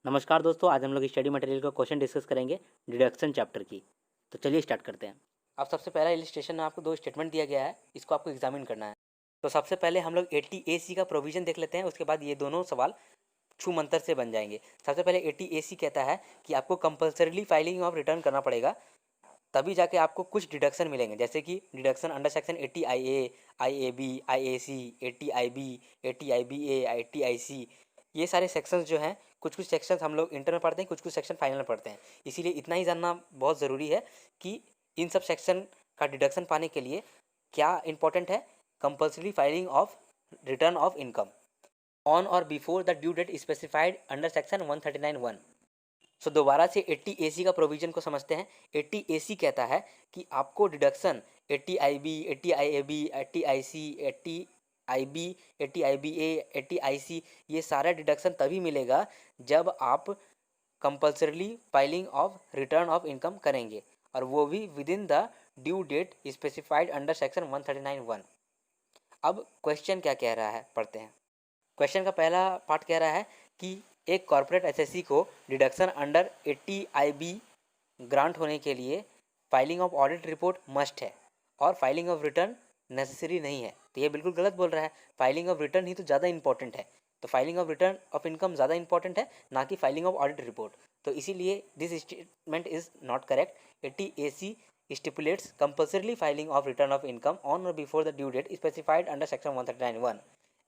नमस्कार दोस्तों, आज हम लोग स्टडी मटेरियल का क्वेश्चन डिस्कस करेंगे डिडक्शन चैप्टर की। तो चलिए स्टार्ट करते हैं। अब सबसे पहला इलिस्ट्रेशन में आपको दो स्टेटमेंट दिया गया है, इसको आपको एग्जामिन करना है। तो सबसे पहले हम लोग 80AC का प्रोविजन देख लेते हैं, उसके बाद ये दोनों सवाल छू मंतर से बन जाएंगे। सबसे पहले 80AC कहता है कि आपको कंपल्सरीली फाइलिंग ऑफ रिटर्न करना पड़ेगा, तभी जाके आपको कुछ डिडक्शन मिलेंगे, जैसे कि deduction under section 80IA, IAB, IAC, 80IB, 80IBA, 80IC। ये सारे सेक्शंस जो हैं, कुछ कुछ सेक्शंस हम लोग इंटर में पढ़ते हैं, कुछ कुछ सेक्शन फाइनल में पढ़ते हैं। इसीलिए इतना ही जानना बहुत ज़रूरी है कि इन सब सेक्शन का डिडक्शन पाने के लिए क्या इंपॉर्टेंट है। Compulsory filing of return of income on और before the due date specified under section 139(1). So दोबारा से 80AC का प्रोविजन को समझते हैं। 80AC कहता है कि आपको deduction 80IB, 80IAB, 80IC, 80IB, 80IBA, 80IC ये सारा डिडक्शन तभी मिलेगा जब आप compulsorily filing of return of income करेंगे, और वो भी within the due date specified under section 139(1). अब क्वेश्चन क्या कह रहा है, पढ़ते हैं। क्वेश्चन का पहला पार्ट कह रहा है कि एक कॉर्पोरेट एसएससी को डिडक्शन अंडर 80IB ग्रांट होने के लिए filing of audit report must है और फाइलिंग ऑफ रिटर्न नेसेसरी नहीं है। तो ये बिल्कुल गलत बोल रहा है। फाइलिंग ऑफ रिटर्न ही तो ज़्यादा इंपॉर्टेंट है। तो filing of return of income ज़्यादा इंपॉर्टेंट है, ना कि फाइलिंग ऑफ ऑडिट रिपोर्ट। तो इसीलिए this statement is not correct. 80AC stipulates compulsorily filing of return of income on or before the due date specified under section 139(1)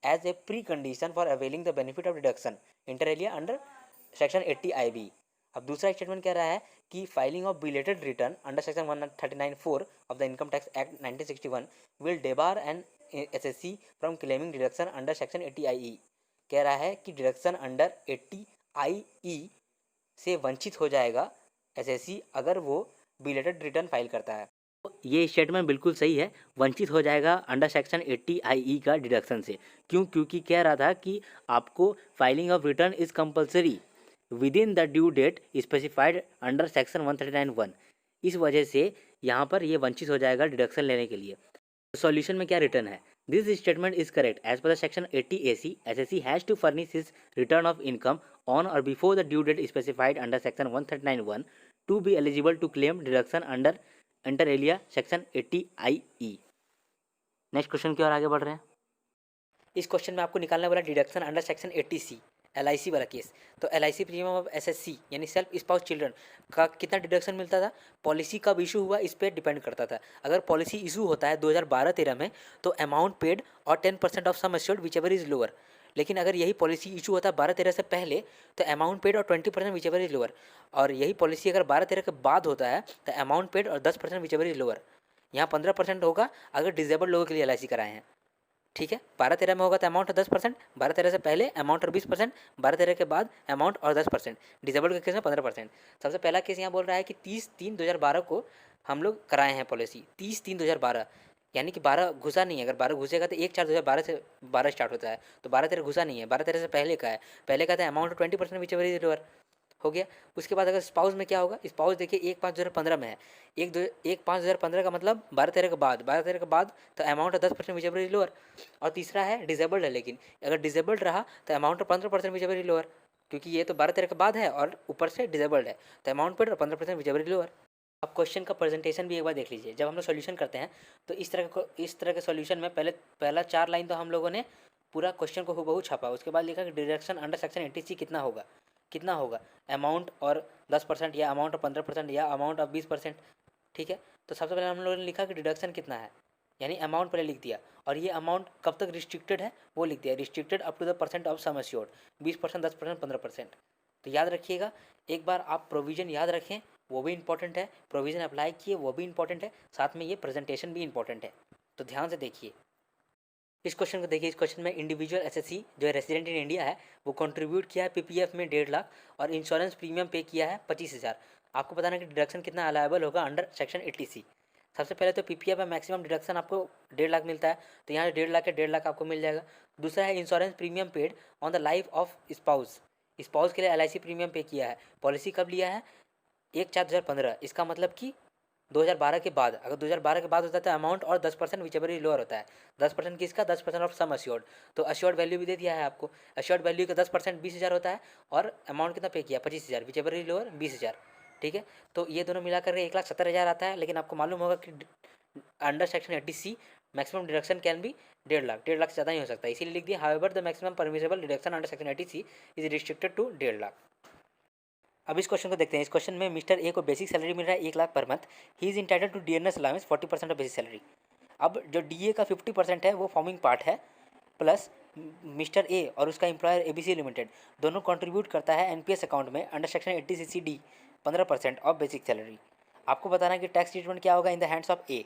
as a precondition for availing the benefit of deduction inter alia under section 80IB। अब दूसरा statement कह रहा है कि filing of belated return under section 139(4) of the income tax act 1961 will debar an assessee from claiming deduction under section 80IE। कह रहा है कि डिडक्शन अंडर 80IE से वंचित हो जाएगा एसएससी अगर वो बिलेटेड रिटर्न फाइल करता है। ये स्टेटमेंट बिल्कुल सही है, वंचित हो जाएगा अंडर सेक्शन 80IE का डिडक्शन से। क्यों? क्योंकि कह रहा था कि आपको filing of return is compulsory within the due date specified under section 139(1). इस वजह से यहाँ पर ये वंचित हो जाएगा डिडक्शन लेने के लिए। सॉल्यूशन में क्या रिटर्न है? This statement is correct as per the section 80AC SSC has to furnish his return of income on और before the due date specified under section 139(1) to be eligible to claim deduction under inter alia section 80IE। Next question की ओर आगे बढ़ रहे हैं। इस question में आपको निकालना वाला deduction under section 80C LIC वाला केस। तो LIC प्रीमियम ऑफ SSC यानी सेल्फ स्पाउस चिल्ड्रन का कितना डिडक्शन मिलता था? पॉलिसी कब इशू हुआ इस पर डिपेंड करता था। अगर पॉलिसी इशू होता है 2012-13 में तो अमाउंट पेड और 10% of sum assured which ever is lower. लेकिन अगर यही पॉलिसी इशू होता है 12-13 से पहले तो अमाउंट पेड और 20% विच एवर इज लोअर। और यही पॉलिसी अगर 12-13 के बाद होता है तो अमाउंट पेड और 10% विच एवर इज लोअर। यहाँ 15% होगा अगर डिजेबल्ड लोगों के लिए LIC कराए हैं। ठीक है, 12-13 में होगा तो अमाउंट 10%, 12-13 से पहले अमाउंट और 20%, 12-13 के बाद अमाउंट और 10%, डिसेबल के केस में 15%। सबसे पहला केस यहाँ बोल रहा है कि 30/3/2012 को हम लोग कराए हैं पॉलिसी। 30/3/2012 यानी कि 12 घुसा नहीं है। अगर 12 घुसेगा तो 1/4/2012 से 12 स्टार्ट होता है, तो 12-13 घुसा नहीं है, 12-13 से पहले का है। पहले का था amount 20% which ever is lower हो गया। उसके बाद अगर स्पाउस में क्या होगा? स्पाउस देखिए 1/5/2015 में है। 1/5/2015 का मतलब 12-13 के बाद, 12-13 के बाद तो amount 10% which ever is lower. और तीसरा है डिसेबल्ड है, लेकिन अगर डिसेबल्ड रहा तो amount 15% which ever is lower, क्योंकि ये तो 12-13 के बाद है और ऊपर से डिसेबल्ड है तो अमाउंट पर 15% विच एवर इज लोअर। अब क्वेश्चन का प्रेजेंटेशन भी एक बार देख लीजिए। जब हम लोग सोल्यूशन करते हैं तो इस तरह के सोल्यूशन में पहला 4 लाइन तो हम लोगों ने पूरा क्वेश्चन को हूबहू छापा। उसके बाद लिखा कि डिडक्शन अंडर सेक्शन 80C कितना होगा अमाउंट और 10% या अमाउंट और 15% या अमाउंट और 20%। ठीक है, तो सबसे पहले हम लोगों ने लिखा कि डिडक्शन कितना है, यानी अमाउंट पहले लिख दिया, और ये अमाउंट कब तक रिस्ट्रिक्टेड है वो लिख दिया, restricted up to the percent of sum assured, 20%, 10%, 15%। तो याद रखिएगा, एक बार आप प्रोविज़न याद रखें वो भी इंपॉर्टेंट है, प्रोविज़न अप्लाई किए वो भी इंपॉर्टेंट है, साथ में ये प्रेजेंटेशन भी इंपॉर्टेंट है। तो ध्यान से देखिए इस क्वेश्चन को। देखिए इस क्वेश्चन में इंडिविजुअल एसएससी जो रेसिडेंट इन इंडिया है वो कंट्रीब्यूट किया है PPF में 1.5 लाख और इंश्योरेंस प्रीमियम पे किया है 25,000। आपको बताना कि डिडक्शन कितना अलाइबल होगा अंडर सेक्शन 80C। सबसे पहले तो PPF में मैक्सिमम डिडक्शन आपको 1.5 लाख मिलता है, तो यहाँ 1.5 लाख के 1.5 लाख आपको मिल जाएगा। दूसरा है insurance premium paid on the life of spouse के लिए LIC प्रीमियम पे किया है। पॉलिसी कब लिया है? 1/4/2015। इसका मतलब कि 2012 के बाद, अगर 2012 के बाद होता है तो अमाउंट और 10% विचेवर इज लोअर होता है। 10% किसका? 10% ऑफ सम अश्योर्ड। तो अश्योर्ड वैल्यू भी दे दिया है आपको। अश्योर्ड वैल्यू का 10% 20,000 होता है और अमाउंट कितना पे किया? 25,000। Whichever is lower 20,000। ठीक है, तो ये दोनों मिलाकर 1,70,000 आता है। लेकिन आपको मालूम होगा कि under section 80C maximum deduction can be 1,50,000। 1,50,000 से ज़्यादा नहीं हो सकता, इसीलिए लिख दिया however the maximum permissible deduction under section 80C is restricted to 1,50,000। अब इस क्वेश्चन को देखते हैं। इस क्वेश्चन में मिस्टर ए को बेसिक सैलरी मिल रहा है 1 lakh per month. He is entitled to DNS allowance 40% of basic salary. अब जो डीए का 50% है वो फॉर्मिंग पार्ट है, प्लस मिस्टर ए और उसका एम्प्लॉयर एबीसी लिमिटेड दोनों कंट्रीब्यूट करता है एनपीएस अकाउंट में under section 80CCD 15% of basic salary. आपको बताना है कि टैक्स ट्रीटमेंट क्या होगा in the hands of A.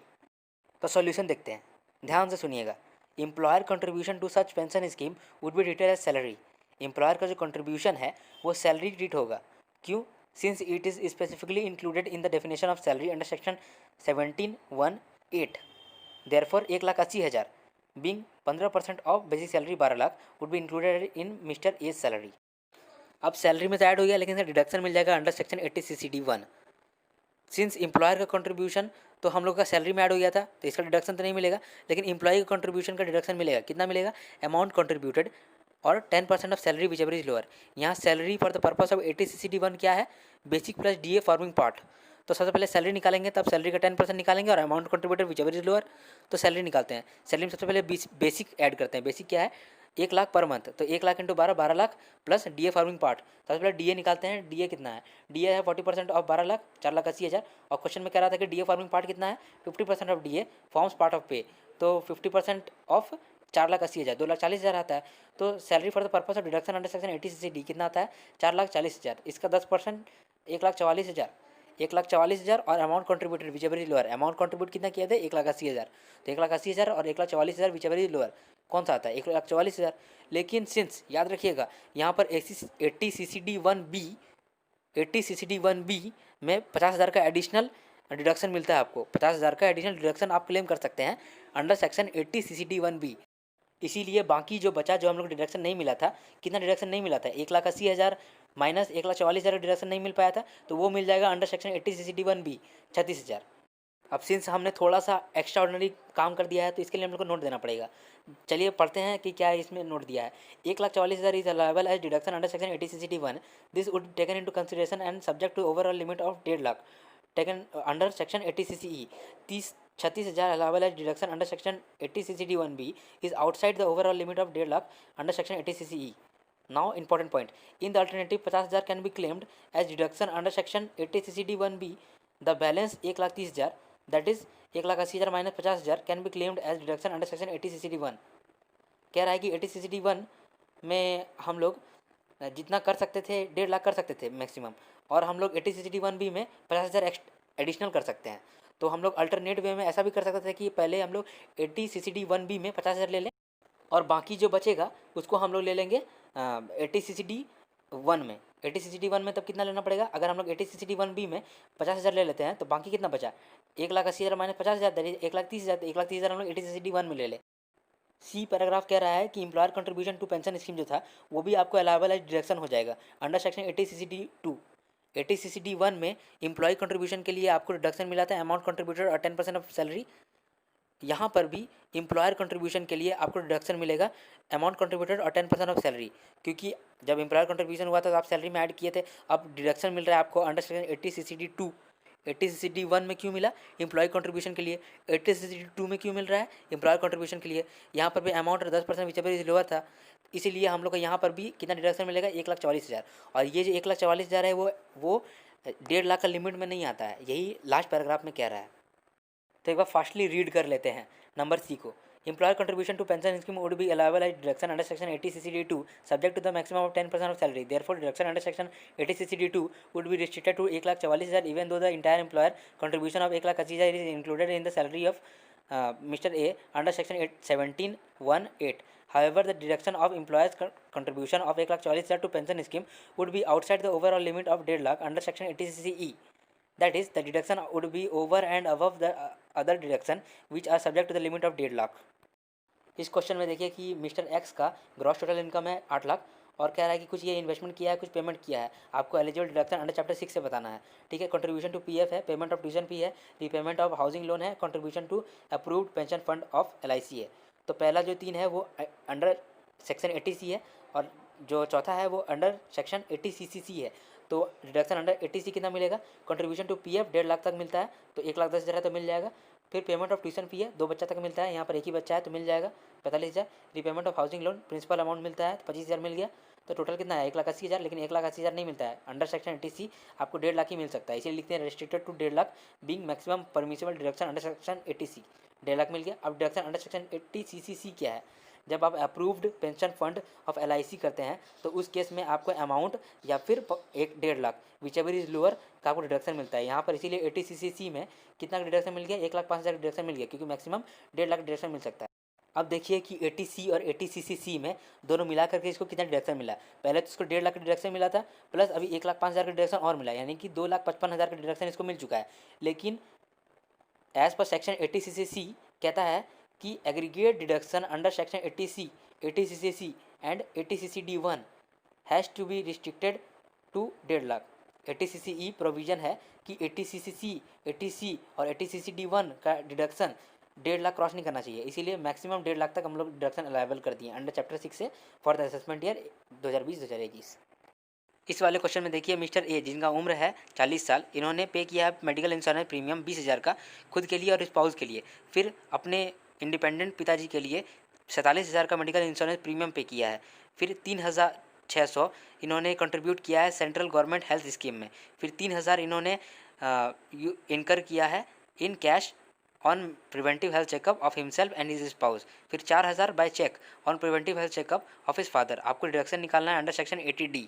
तो सॉल्यूशन देखते हैं, ध्यान से सुनिएगा। Employer contribution to such pension scheme would be treated as salary. Employer का जो कंट्रीब्यूशन है वो सैलरी ट्रीट होगा। क्यों? Since it is specifically included in the definition of salary under section 17(1)(8). Therefore 1,80,000 being 15% of basic salary 12 lakh would be included in mister A's salary. अब salary में तो add हो गया, लेकिन इसका डिडक्शन मिल जाएगा under section 80CCD1। Since employer का contribution तो हम लोग का सैलरी में ऐड हो गया था, तो इसका डिडक्शन तो नहीं मिलेगा, लेकिन एम्प्लॉय का कंट्रीब्यूशन का डिडक्शन मिलेगा। कितना मिलेगा? अमाउंट कंट्रीब्यूटेड और 10% of salary whichever is lower. यहाँ salary for the purpose of 80CCD1 क्या है? Basic plus DA forming part. तो सबसे पहले सैलरी निकालेंगे, तब सैलरी का 10% निकालेंगे और amount contributed which ever is lower. तो सैलरी निकालते हैं। सैलरी में सबसे पहले बेसिक ऐड करते हैं। बेसिक क्या है? 1 लाख पर मंथ, तो 1 lakh into 12 12 lakh plus DA forming part. सबसे पहले डीए निकालते हैं। डीए कितना है? डीए है 40% ऑफ 12 लाख 4,80,000। और क्वेश्चन में कह रहा था कि डीए फॉर्मिंग पार्ट कितना है? 50% of DA forms part of पे। तो 50% ऑफ 4,80,000 2,40,000 आता है। तो salary for the purpose of deduction under section 80CCD कितना आता है? 4,40,000। इसका 10% 1,44,000। 1,44,000 और amount contributed which ever is lower. Amount contribute कितना किया था? 1,80,000। तो 1,80,000 और 1,44,000 विच एवर इज लोअर कौन सा आता है? 1,44,000। लेकिन सिंस याद रखिएगा यहाँ पर 80CCD1B में 50,000 का एडिशनल डिडक्शन मिलता है आपको। 50,000 का एडिशनल डिडक्शन आप क्लेम कर सकते हैं अंडर सेक्शन 80CCD1B। इसीलिए बाकी जो बचा, जो हम लोग डिडक्शन नहीं मिला था, कितना डिडक्शन नहीं मिला था? 1,80,000 माइनस 1,44,000 डिडक्शन नहीं मिल पाया था, तो वो मिल जाएगा अंडर सेक्शन 80CCD1B 36,000। अब सिंस हमने थोड़ा सा एक्स्ट्रा ऑर्डिनरी काम कर दिया है, तो इसके लिए हम लोग को नोट देना पड़ेगा। चलिए पढ़ते हैं कि क्या इसमें नोट दिया है। 1,44,000 is allowable as deduction under section 80CCD1। This would taken into consideration and subject to overall limit of 1.5 lakh taken under section 80CCE। 36,000 allowable as deduction under section 80CCD1B is outside the overall limit of 1.5 lakh under section 80CCE। Now important point, in the alternative 50,000 can be claimed as deduction under section 80CCD1B। The balance 1,30,000 that is 1,80,000 minus 50,000 can be claimed as deduction under section 80CCD1। कह रहा है कि 80CCD1 में हम लोग जितना कर सकते थे 1.5 लाख कर सकते थे मैक्सिमम, और हम लोग 80CCD1B में 50,000 एडिशनल कर सकते हैं। तो हम लोग अल्टरनेट वे में ऐसा भी कर सकते थे कि पहले हम लोग 80CCD1B में 50,000 ले लें और बाकी जो बचेगा उसको हम लोग ले लेंगे 80CCD1 में। 80CCD1 में तब कितना लेना पड़ेगा? अगर हम लोग 80CCD1B में 50,000 ले लेते हैं तो बाकी कितना बचा? 1,80,000 माइनस 50,000 दैट इज 1,30,000। 1,30,000 हम लोग 80CCD1 में ले लें। सी पैराग्राफ कह रहा है कि employer contribution to pension scheme जो था वो भी आपको अलाउएबल एज डिडक्शन हो जाएगा अंडर सेक्शन 80CCD2। 80CCD1 में एम्प्लॉय कंट्रीब्यूशन के लिए आपको डिडक्शन मिला था अमाउंट कंट्रीब्यूटेड और 10% ऑफ सैलरी। यहाँ पर भी एम्प्लॉयर कंट्रीब्यूशन के लिए आपको डिडक्शन मिलेगा अमाउंट कंट्रीब्यूटेड और 10% ऑफ सैलरी, क्योंकि जब एम्प्लॉयर कंट्रीब्यूशन हुआ था तो आप सैलरी में ऐड किए थे। अब डिडक्शन मिल रहा है आपको अंडर सेक्शन 80CCD2। 80CCD1 में क्यों मिला? एम्प्लॉय कंट्रीब्यूशन के लिए। 80CCD2 में क्यों मिल रहा है? एम्प्लॉयर कंट्रीब्यूशन के लिए। यहाँ पर भी अमाउंट 10% विचेवर इज लोअर था, इसीलिए हम लोग को यहाँ पर भी कितना डिडक्शन मिलेगा? 1,44,000। और ये जो 1,44,000 है वो 1.5 लाख का लिमिट में नहीं आता है, यही लास्ट पैराग्राफ में कह रहा है। तो एक बार फास्टली रीड कर लेते हैं नंबर सी को। Employer contribution to pension scheme would be allowable as deduction under section 80CCD2 subject to the maximum of 10% of salary. Therefore deduction under section 80CCD2 would be restricted to 1,44,000 even though the entire employer contribution of 1,80,000 is included in the salary of Mr. A under section 17(1)(8). However, the deduction of employer's contribution of 1,40,000 to pension scheme would be outside the overall limit of 1.5 lakh under section 80CCE. That is, the deduction would be over and above the other deduction which are subject to the limit of 1.5 lakh. इस question में देखिए कि mister x का gross total income है 8 लाख और कह रहा है कि कुछ ये इन्वेस्टमेंट किया है, कुछ पेमेंट किया है, आपको एलिजिबल डिडक्शन अंडर चैप्टर 6 से बताना है। ठीक है, कंट्रीब्यूशन टू पीएफ है, पेमेंट ऑफ ट्यूशन फी है, रीपेमेंट ऑफ हाउसिंग लोन है, contribution to approved pension fund of LIC है। तो पहला जो 3 है वो अंडर सेक्शन 80C है, और जो चौथा है वो अंडर सेक्शन 80CCC है। तो डिडक्शन अंडर 80C कितना मिलेगा? कंट्रीब्यूशन टू पीएफ 1.5 लाख तक मिलता है, तो 1,10,000 है तो मिल जाएगा। फिर पेमेंट ऑफ ट्यूशन फी है, 2 बच्चा तक मिलता है, यहाँ पर एक ही बच्चा है तो मिल जाएगा 45,000। Repayment of housing loan principal amount मिलता है, 25,000 मिल गया। तो टोटल कितना है? 1,80,000। लेकिन 1,80,000 नहीं मिलता है, अंडर सेक्शन 80C आपको 1.5 लाख ही मिल सकता है, इसलिए लिखते हैं restricted to 1.5 lakh being maximum permissible deduction under section 80C। 1.5 lakh मिल गया। अब डिडक्शन अंडर सेक्शन 80CCC क्या है? जब आप approved pension fund of LIC करते हैं तो उस केस में आपको अमाउंट या फिर 1.5 lakh which ever is lower का आपको डिडक्शन मिलता है। यहाँ पर इसीलिए 80CCC में कितना डिडक्शन मिल गया? 1,05,000 का डिडक्शन मिल गया, क्योंकि मैक्सिमम 1.5 लाख डिडक्शन मिल सकता है। अब देखिए कि 80C और 80CCC में दोनों मिला करके इसको कितना डिडक्शन मिला। पहले तो इसको 1.5 लाख का डिडक्शन मिला था, प्लस अभी 1,05,000 का डिडक्शन और मिला, यानी कि 2,55,000 का डिडक्शन इसको मिल चुका है। लेकिन एज पर सेक्शन 80CCC कहता है कि aggregate deduction under section 80C, 80CCC and 80CCD1 has to be restricted to 1.5 lakh. 80CCE provision है कि 80CCC, 80C और 80CCD1 का डिडक्शन 1.5 लाख क्रॉस नहीं करना चाहिए, इसीलिए मैक्सिमम 1.5 लाख तक हम लोग डिडक्शन अलाइबल कर दिए अंडर चैप्टर 6 से फॉर द असेसमेंट ईयर 2020-2021। इस वाले क्वेश्चन में देखिए मिस्टर ए, जिनका उम्र है 40 साल, इन्होंने पे किया है मेडिकल इंश्योरेंस प्रीमियम 20,000 का खुद के लिए और स्पाउस के लिए। फिर अपने इंडिपेंडेंट पिताजी के लिए 47,000 का मेडिकल इंश्योरेंस प्रीमियम पे किया है। फिर 3,600 इन्होंने कंट्रीब्यूट किया है सेंट्रल गवर्नमेंट हेल्थ स्कीम में। फिर 3,000 इन्होंने इनकर किया है in cash on preventive health checkup of himself and his spouse. फिर 4,000 by cheque on preventive health checkup of his father. आपको डिडक्शन निकालना है अंडर सेक्शन 80D।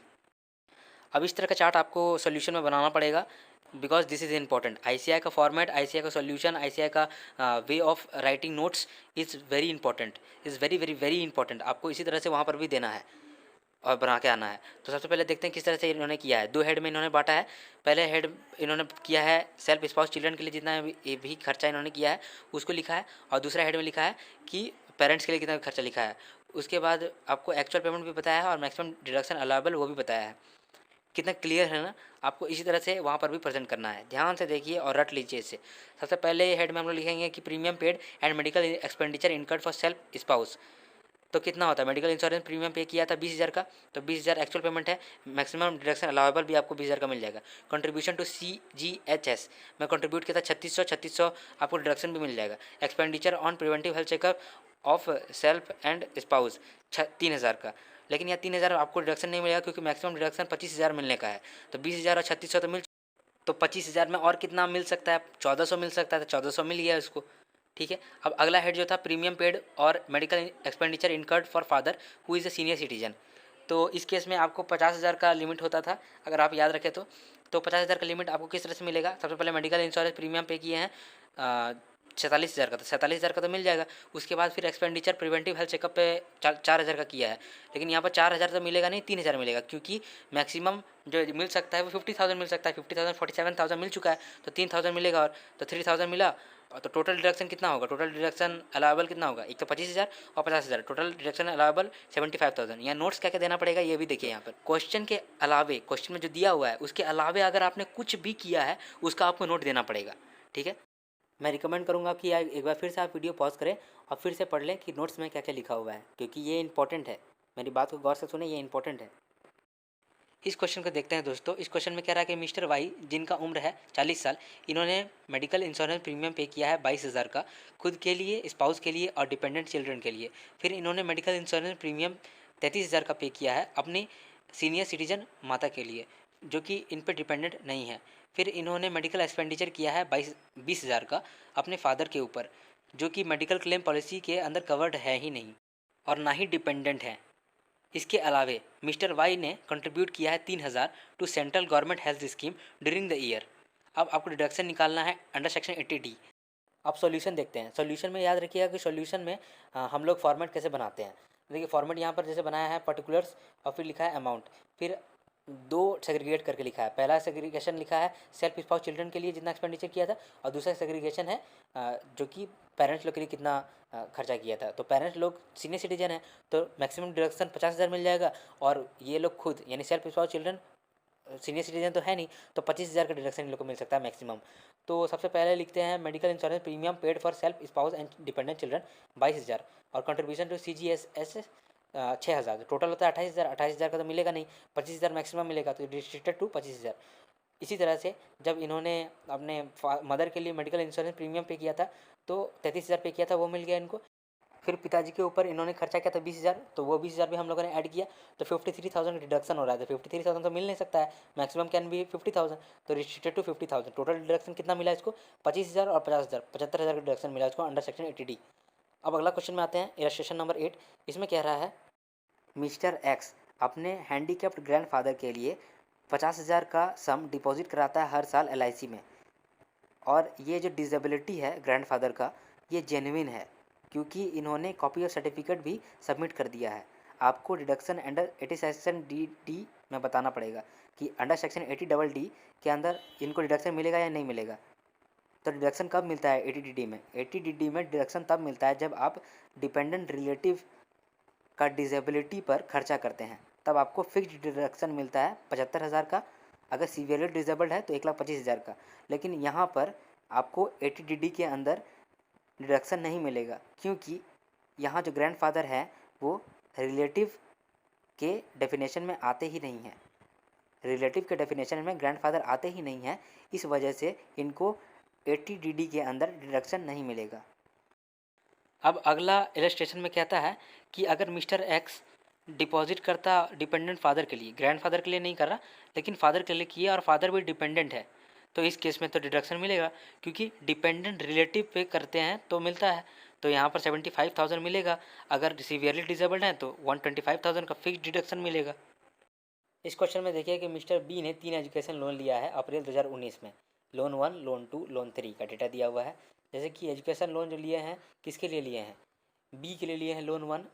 अब इस तरह का चार्ट आपको सोल्यूशन में बनाना पड़ेगा, because this is important. ICI का फॉर्मेट, आईसीआई का सोल्यूशन, आईसीआई का way of writing notes is very important, is very very very important. आपको इसी तरह से वहाँ पर भी देना है और बना के आना है। तो सबसे पहले देखते हैं किस तरह से इन्होंने किया है। 2 हेड में इन्होंने बांटा है। पहले हेड इन्होंने किया है सेल्फ स्पाउस चिल्ड्रन के लिए जितना भी खर्चा इन्होंने किया है उसको लिखा है, और दूसरा हेड में लिखा है कि पेरेंट्स के लिए कितना खर्चा लिखा है। उसके बाद आपको एक्चुअल पेमेंट भी बताया है और मैक्सिमम डिडक्शन अलाउबल वो भी बताया है। कितना क्लियर है ना? आपको इसी तरह से वहाँ पर भी प्रेजेंट करना है। ध्यान से देखिए और रट लीजिए इसे। सबसे पहले हेड में हम लोग लिखेंगे कि premium paid and medical expenditure incurred for self spouse. तो कितना होता है? मेडिकल इंश्योरेंस प्रीमियम पे किया था 20,000 का, तो 20,000 एक्चुअल पेमेंट है। मैक्सिमम डिडक्शन अलाउबल भी आपको 20,000 का मिल जाएगा। कंट्रीब्यूशन टू CGHS में कंट्रीब्यूट किया था 3600 आपको डिडक्शन भी मिल जाएगा। Expenditure on preventive health checkup of self and spouse 3,000 का, लेकिन यहाँ 3,000 आपको डिडक्शन नहीं मिलेगा क्योंकि मैक्सिमम डिडक्शन 25,000 मिलने का है। तो 20,000 और 3600 तो मिल, तो 25,000 में और कितना मिल सकता है? 1,400 मिल सकता है, तो 1,400 मिल गया उसको। ठीक है। अब अगला हेड जो था प्रीमियम पेड और medical expenditure incurred for father who is a senior citizen. तो इस केस में आपको 50,000 का लिमिट होता था, अगर आप याद रखें तो 50,000 का लिमिट आपको किस तरह से मिलेगा? सबसे पहले मेडिकल इंश्योरेंस प्रीमियम पे किए हैं 47,000 का, तो 47,000 का तो मिल जाएगा। उसके बाद फिर एक्सपेंडिचर प्रिवेंटिव हेल्थ चेकअप पे 4,000 का किया है, लेकिन यहाँ पर 4,000 तो मिलेगा नहीं, 3,000 मिलेगा, क्योंकि मैक्सिमम जो मिल सकता है वो 50,000 मिल सकता है। 50,000 47,000 मिल चुका है, तो 3,000 मिलेगा, और तो 3,000 मिला, तो टोटल डिडक्शन कितना होगा? टोटल डिडक्शन अलाउबल कितना होगा? एक तो 25,000 और 50,000, टोटल डिडक्शन अलाउबल 75,000। यहाँ नोट्स क्या क्या देना पड़ेगा ये भी देखिए। यहाँ पर क्वेश्चन के अलावे, क्वेश्चन में जो दिया हुआ है उसके अलावे अगर आपने कुछ भी किया है उसका आपको नोट देना पड़ेगा। ठीक है। मैं रिकमेंड करूँगा कि एक बार फिर से आप वीडियो पॉज करें और फिर से पढ़ लें कि नोट्स में क्या क्या लिखा हुआ है, क्योंकि ये इंपॉर्टेंट है। मेरी बात को गौर से सुने, ये इंपॉर्टेंट है। इस क्वेश्चन को देखते हैं दोस्तों। इस क्वेश्चन में कह रहा है कि मिस्टर वाई, जिनका उम्र है 40 साल, इन्होंने मेडिकल इंश्योरेंस प्रीमियम पे किया है 22,000 का खुद के लिए, स्पाउस के लिए और डिपेंडेंट चिल्ड्रन के लिए। फिर इन्होंने मेडिकल इंश्योरेंस प्रीमियम 33,000 का पे किया है अपनी सीनियर सिटीजन माता के लिए, जो कि इन पर डिपेंडेंट नहीं है। फिर इन्होंने मेडिकल एक्सपेंडिचर किया है 20,000 का अपने फादर के ऊपर, जो कि मेडिकल क्लेम पॉलिसी के अंदर कवर्ड है ही नहीं और ना ही डिपेंडेंट है। इसके अलावे मिस्टर वाई ने कंट्रीब्यूट किया है 3,000 to central government health scheme during the year. अब आपको डिडक्शन निकालना है अंडर सेक्शन 80D। अब सॉल्यूशन देखते हैं। सॉल्यूशन में याद रखिएगा कि सॉल्यूशन में हम लोग फॉर्मेट कैसे बनाते हैं। देखिए फॉर्मेट यहाँ पर जैसे बनाया है पर्टिकुलर्स और फिर लिखा है अमाउंट, फिर दो सेग्रीगेट करके लिखा है। पहला सेग्रीगेशन लिखा है सेल्फ स्पाउस चिल्ड्रन के लिए जितना एक्सपेंडिचर किया था, और दूसरा सेग्रीगेशन है जो कि पेरेंट्स लोग के लिए कितना खर्चा किया था। तो पेरेंट्स लोग सीनियर सिटीजन है तो मैक्सिमम डिडक्शन 50,000 मिल जाएगा, और ये लोग खुद यानी self spouse children senior citizen तो है नहीं, तो 25,000 का डिडक्शन इन लोग को मिल सकता है मैक्सिमम। तो सबसे पहले लिखते हैं medical insurance premium paid for self spouse and dependent children 22,000, और कंट्रीब्यूशन टू CGSS 6,000। टोटल होता है 28,000। 28,000 का तो मिलेगा नहीं, 25,000 मैक्सिमम मिलेगा, तो रिस्ट्रिक्टेड टू 25,000। इसी तरह से जब इन्होंने अपने मदर के लिए मेडिकल इंश्योरेंस प्रीमियम पे किया था तो 33,000 पे किया था, वो मिल गया इनको। फिर पिताजी के ऊपर इन्होंने खर्चा किया था 20,000, तो वो 20,000 भी हम लोगों ने ऐड किया, तो 53,000 डिडक्शन हो रहा है। तो 53,000 तो मिल नहीं सकता है, मैक्सिमम कैन भी 50,000, तो रिस्ट्रिक्टेड टू 50,000। टोटल डिडक्शन कितना मिला इसको? 25,000 और 50,000, 75,000 का डिडक्शन मिला इसको अंडर सेक्शन 80D। अब अगला क्वेश्चन में आते हैं, इलस्ट्रेशन नंबर 8। इसमें कह रहा है मिस्टर एक्स अपने हैंडीकैप्ड ग्रैंडफादर के लिए 50,000 का सम डिपॉजिट कराता है हर साल LIC में, और ये जो डिसेबिलिटी है ग्रैंडफादर का ये जेन्युइन है क्योंकि इन्होंने कॉपी ऑफ सर्टिफिकेट भी सबमिट कर दिया है। आपको डिडक्शन अंडर 80 सेक्शन डी में बताना पड़ेगा कि अंडर सेक्शन 80 के अंदर इनको डिडक्शन मिलेगा या नहीं मिलेगा। तो डिडक्शन कब मिलता है 80 में? 80 में डिडक्शन तब मिलता है जब आप डिपेंडेंट रिलेटिव का डिसेबिलिटी पर खर्चा करते हैं, तब आपको फिक्स्ड डिडक्शन मिलता है 75,000 का। अगर सीवियरली डिसेबल्ड है तो 1,25,000 का। लेकिन यहाँ पर आपको 80 के अंदर डिडक्शन नहीं मिलेगा क्योंकि यहाँ जो ग्रैंडफादर है वो रिलेटिव के डेफिनेशन में आते ही नहीं है। रिलेटिव के डेफिनेशन में ग्रैंडफादर आते ही नहीं है, इस वजह से इनको 80 के अंदर डिडक्शन नहीं मिलेगा। अब अगला इलस्ट्रेशन में कहता है कि अगर मिस्टर एक्स डिपॉजिट करता डिपेंडेंट फादर के लिए, ग्रैंडफादर के लिए नहीं कर रहा लेकिन फादर के लिए किया, और फादर भी डिपेंडेंट है, तो इस केस में तो डिडक्शन मिलेगा क्योंकि डिपेंडेंट रिलेटिव पे करते हैं तो मिलता है। तो यहाँ पर 75,000 मिलेगा। अगर सीवियरली डिसेबल्ड है तो 125,000 का फिक्स डिडक्शन मिलेगा। इस क्वेश्चन में देखिए कि मिस्टर बी ने 3 एजुकेशन लोन लिया है अप्रैल 2019 में। लोन 1, लोन 2, लोन 3 का डेटा दिया हुआ है। जैसे कि एजुकेशन लोन जो लिए हैं किसके लिए लिए हैं? बी के लिए लिए हैं लोन 1,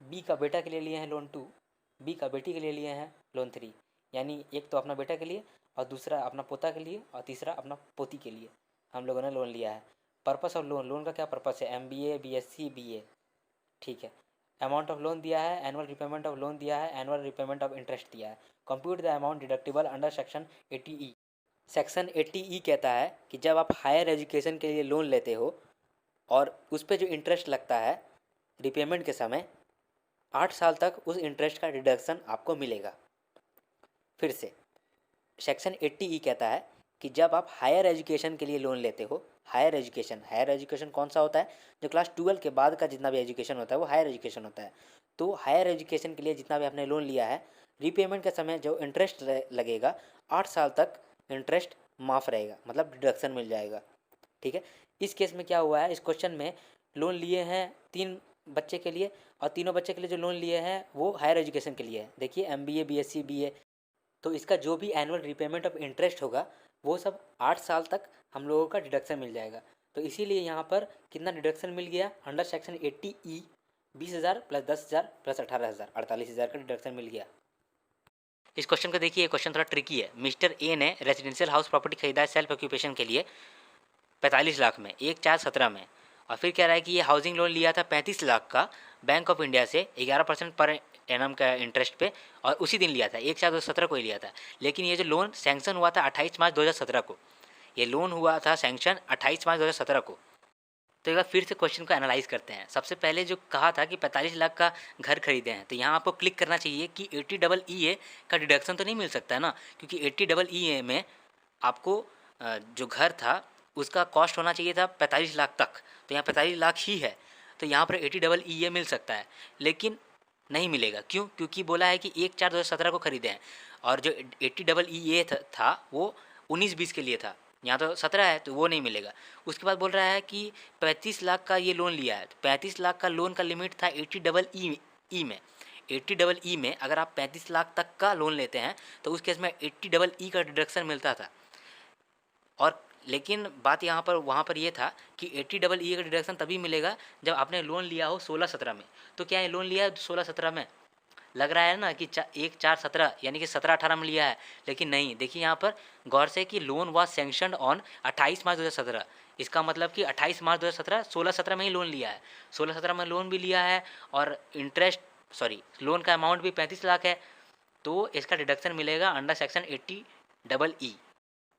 बी का बेटा के लिए लिए हैं लोन 2, बी का बेटी के लिए लिए हैं लोन 3। यानी एक तो अपना बेटा के लिए, और दूसरा अपना पोता के लिए, और तीसरा अपना पोती के लिए हम लोगों ने लोन लिया है। पर्पस ऑफ लोन, लोन का क्या पर्पस है? MBA, BSc, BA, ठीक है। अमाउंट ऑफ लोन दिया है, एनुअल रिपेमेंट ऑफ लोन दिया है, एनुअल रिपेमेंट ऑफ इंटरेस्ट दिया है। Compute the amount deductible under section 80E। Section 80E कहता है कि जब आप हायर एजुकेशन के लिए लोन लेते हो और उस पर जो इंटरेस्ट लगता है रिपेमेंट के समय, 8 साल तक उस इंटरेस्ट का डिडक्शन आपको मिलेगा। फिर से सेक्शन 80E कहता है कि जब आप हायर एजुकेशन के लिए लोन लेते हो, हायर एजुकेशन कौन सा होता है? जो क्लास 12 के बाद का जितना भी एजुकेशन होता है वो हायर एजुकेशन होता है। तो हायर एजुकेशन के लिए जितना भी आपने लोन लिया है, रीपेमेंट के समय जो इंटरेस्ट लगेगा 8 साल तक इंटरेस्ट माफ़ रहेगा, मतलब डिडक्शन मिल जाएगा। ठीक है। इस केस में क्या हुआ है, इस क्वेश्चन में लोन लिए हैं 3 बच्चे के लिए, और तीनों बच्चे के लिए जो लोन लिए हैं वो हायर एजुकेशन के लिए है। देखिए MBA, BSc, BA, तो इसका जो भी एनुअल रिपेमेंट ऑफ इंटरेस्ट होगा वो सब 8 साल तक हम लोगों का डिडक्शन मिल जाएगा। तो इसीलिए यहाँ पर कितना डिडक्शन मिल गया under section 80E? 20,000 plus 10,000 plus 18,000, 48,000 का डिडक्शन मिल गया। इस क्वेश्चन को देखिए, क्वेश्चन थोड़ा ट्रिकी है। मिस्टर ए ने रेजिडेंशियल हाउस प्रॉपर्टी खरीदा है सेल्फ ऑक्यूपेशन के लिए 45 लाख में 1/4/17 में, और फिर कह रहा है कि ये हाउसिंग लोन लिया था 35 लाख का बैंक ऑफ इंडिया से 11% पर एनम का इंटरेस्ट पे, और उसी दिन लिया था 1/4/2017 को ही लिया था। लेकिन ये जो लोन सैंक्शन हुआ था 28 मार्च 2017 को, ये लोन हुआ था सैंक्शन 28 मार्च 2017 को। तो एक बार फिर से क्वेश्चन को एनालाइज करते हैं। सबसे पहले जो कहा था कि 45 लाख का घर खरीदे हैं, तो यहाँ आपको क्लिक करना चाहिए कि 80EE का डिडक्शन तो नहीं मिल सकता है ना, क्योंकि 80EE में आपको जो घर था उसका कॉस्ट होना चाहिए था 45 लाख तक, तो यहाँ 45 लाख ही है, तो यहाँ पर 80EE मिल सकता है, लेकिन नहीं मिलेगा। क्यों? क्योंकि बोला है कि 1/4/2017 को खरीदे हैं, और जो 80EE था वो 19-20 के लिए था, यहाँ तो 17 है, तो वो नहीं मिलेगा। उसके बाद बोल रहा है कि 35 लाख का ये लोन लिया है, तो 35 लाख का लोन का लिमिट था 80EE में। 80EE में अगर आप 35 लाख तक का लोन लेते हैं तो उस केस में 80EE का डिडक्शन मिलता था। और लेकिन बात यहाँ पर वहाँ पर ये था कि 80EE का डिडक्शन तभी मिलेगा जब आपने लोन लिया हो 16-17 में। तो क्या ये लोन लिया है 16-17 में? लग रहा है ना कि 1/4/17 यानी कि 17-18 में लिया है, लेकिन नहीं। देखिए यहाँ पर गौर से कि लोन वाज सैंक्शनड ऑन 28 मार्च 2017। इसका मतलब कि 28 मार्च 2017 16-17 में ही लोन लिया है, 16-17 में लोन भी लिया है और लोन का अमाउंट भी 35 लाख है। तो इसका डिडक्शन मिलेगा अंडर सेक्शन 80EE।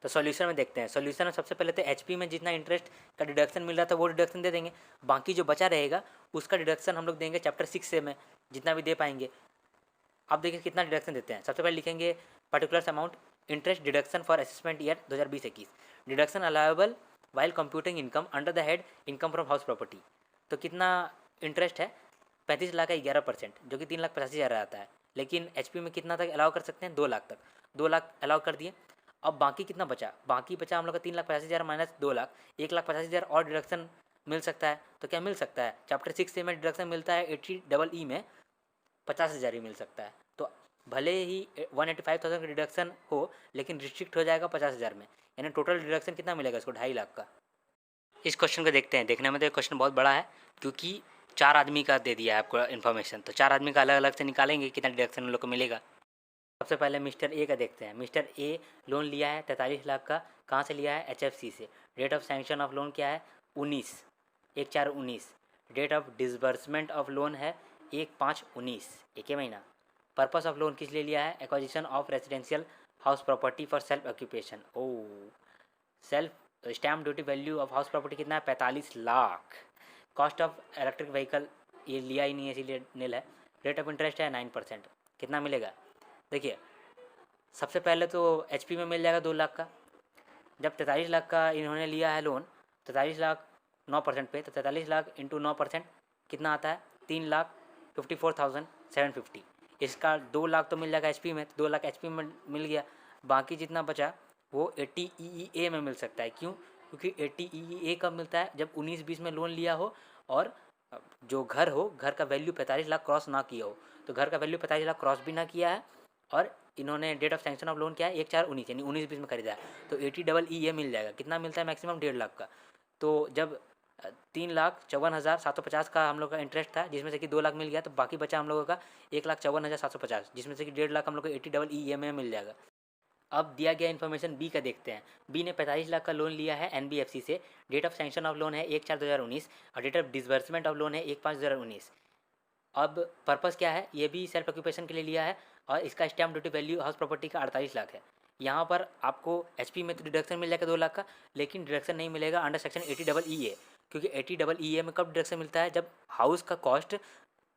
तो सॉल्यूशन में देखते हैं। सॉल्यूशन में सबसे पहले तो एचपी में जितना इंटरेस्ट का डिडक्शन मिल रहा था वो डिडक्शन दे देंगे, बाकी जो बचा रहेगा उसका डिडक्शन हम लोग देंगे चैप्टर 6 से में जितना भी दे पाएंगे। अब देखिए कितना डिडक्शन देते हैं। सबसे पहले लिखेंगे particular amount interest deduction for assessment year 2020-21, deduction allowable while computing income under the head income from house property. तो कितना इंटरेस्ट है? 35 लाख का 11%, जो कि 3,85,000 आता है। लेकिन एचपी में कितना तक अलाउ कर सकते हैं? 2 लाख तक। 2 लाख अलाउ कर दिए। अब बाकी कितना बचा? बाकी बचा हम लोग का 3,85,000 माइनस 2 लाख, 1,85,000 और डिडक्शन मिल सकता है। तो क्या मिल सकता है? चैप्टर 6 से में डिडक्शन मिलता है 80EE में 50,000 ही मिल सकता है। तो भले ही 185,000 का डिडक्शन हो, लेकिन रिस्ट्रिक्ट हो जाएगा 50,000 में, यानी टोटल डिडक्शन कितना मिलेगा इसको? 2.5 लाख का। इस क्वेश्चन को देखते हैं। देखने में तो क्वेश्चन बहुत बड़ा है, क्योंकि 4 आदमी का दे दिया है आपको इन्फॉर्मेशन। तो 4 आदमी का अलग अलग से निकालेंगे कितना डिडक्शन उन लोग को मिलेगा। सबसे पहले मिस्टर ए का देखते हैं। मिस्टर ए लोन लिया है 43 लाख का। कहाँ से लिया है? एचएफसी से। Date of sanction of loan क्या है? 19/1/4/19। Date of disbursement of loan है 1/5/19, एक ही महीना। पर्पस ऑफ लोन किस लिए लिया है? Acquisition of residential house property for self occupation. ओ, self stamp duty value of house property कितना है? 45 lakh. Cost of electric vehicle ये लिया ही नहीं है, इसीलिए नील है। रेट ऑफ इंटरेस्ट है 9%। कितना मिलेगा? देखिए सबसे पहले तो एचपी में मिल जाएगा 2 लाख का। जब 43 लाख का इन्होंने लिया है लोन, 43 लाख 9% पे, तो 43 लाख इंटू 9% कितना आता है? 3,54,750। इसका 2 लाख तो मिल जाएगा एचपी में, तो 2 लाख एचपी में मिल गया। बाकी जितना बचा वो 80EEA में मिल सकता है। क्यों? क्योंकि 80EEA कब मिलता है? जब 19-20 में लोन लिया हो और जो घर हो, घर का वैल्यू 45 लाख क्रॉस ना किया हो। तो घर का वैल्यू 45 लाख क्रॉस भी ना किया है, और इन्होंने date of sanction of loan क्या है? 1/4/19 यानी 19-20 में खरीदा है। तो 80EE मिल जाएगा। कितना मिलता है मैक्सिमम? 1.5 लाख का। तो जब 3,54,750 का हम लोग का इंटरेस्ट था, जिसमें से कि 2 लाख मिल गया, तो बाकी बचा हम लोगों का 1,54,750, जिसमें से कि 1.5 लाख हम लोग को 80EE में मिल जाएगा। अब दिया गया इन्फॉर्मेशन बी का देखते हैं। बी ने 45 लाख का लोन लिया है एनबीएफसी से। Date of sanction of loan है 1/4/2019 और date of disbursement of loan है 1/5/2019। अब पर्पस क्या है? ये भी सेल्फ ऑक्यूपेशन के लिए लिया है और इसका stamp duty value house property का 48 लाख है। यहाँ पर आपको एचपी में तो डिडक्शन मिल जाएगा 2 लाख का, लेकिन डिडक्शन नहीं मिलेगा अंडर सेक्शन 80EE, क्योंकि 80EE में कब डिडक्शन मिलता है? जब हाउस का कॉस्ट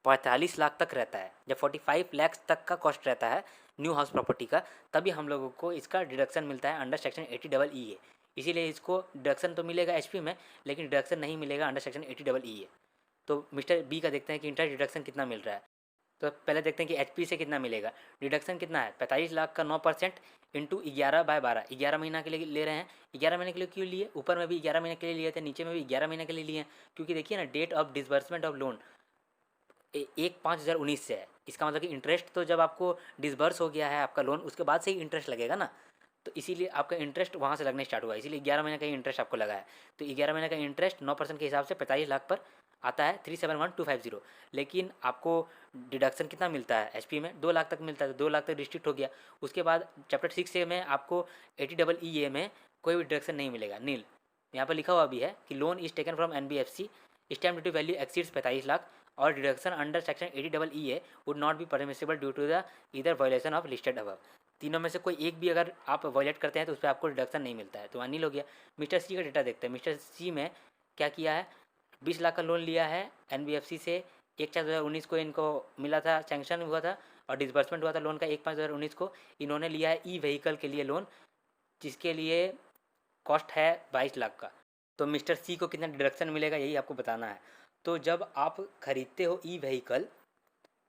45 लाख तक रहता है, जब 45 लाख तक का कॉस्ट रहता है न्यू हाउस प्रॉपर्टी का, तभी हम लोगों को इसका डिडक्शन मिलता है अंडर सेक्शन 80EE। इसीलिए इसको डिडक्शन तो मिलेगा एचपी में, लेकिन डिडक्शन नहीं मिलेगा अंडर सेक्शन 80EE। तो मिस्टर बी का देखते हैं कि इंटरेस्ट डिडक्शन कितना मिल रहा है। तो पहले देखते हैं कि एचपी से कितना मिलेगा। डिडक्शन कितना है? 45 लाख का 9% इंटू 11/12, 11 महीना के लिए ले रहे हैं। 11 महीने के लिए क्यों लिए? ऊपर में भी 11 महीने के लिए लिए थे, नीचे में भी 11 महीने के लिए लिए हैं, क्योंकि देखिए ना date of disbursement of loan 1/5/2019 से है। इसका मतलब कि इंटरेस्ट तो जब आपको डिसबर्स हो गया है आपका लोन, उसके बाद से ही इंटरेस्ट लगेगा ना, तो इसीलिए आपका इंटरेस्ट वहाँ से लगने स्टार्ट हुआ है, इसीलिए 11 महीने का ही इंटरेस्ट आपको लगा है। तो 11 महीने का इंटरेस्ट 9% के हिसाब से 45 लाख पर आता है 371,250। लेकिन आपको डिडक्शन कितना मिलता है एचपी में? 2 लाख तक मिलता है, तो 2 लाख तक डिस्ट्रिक्ट हो गया। उसके बाद चैप्टर 6 से में आपको 80EE में कोई भी डिडक्शन नहीं मिलेगा, नील। यहाँ पर लिखा हुआ भी है कि loan is taken from NBFC, stamp duty value exceeds 45 lakh और deduction under section 80EE would not be permissible due to the either violation of listed above. तीनों में से कोई एक भी अगर आप वायलेट करते हैं तो उस पर आपको डिडक्शन नहीं मिलता है। तो अनिल हो गया। मिस्टर सी का डेटा देखते हैं। मिस्टर सी में क्या किया है? 20 लाख का लोन लिया है एनबीएफसी से। 1/4/2019 को इनको मिला था, सैंक्शन हुआ था और डिसबर्समेंट हुआ था लोन का 1/5/2019 को। इन्होंने लिया है ई व्हीकल के लिए लोन, जिसके लिए कॉस्ट है 22 लाख का। तो मिस्टर सी को कितना डिडक्शन मिलेगा यही आपको बताना है। तो जब आप खरीदते हो ई व्हीकल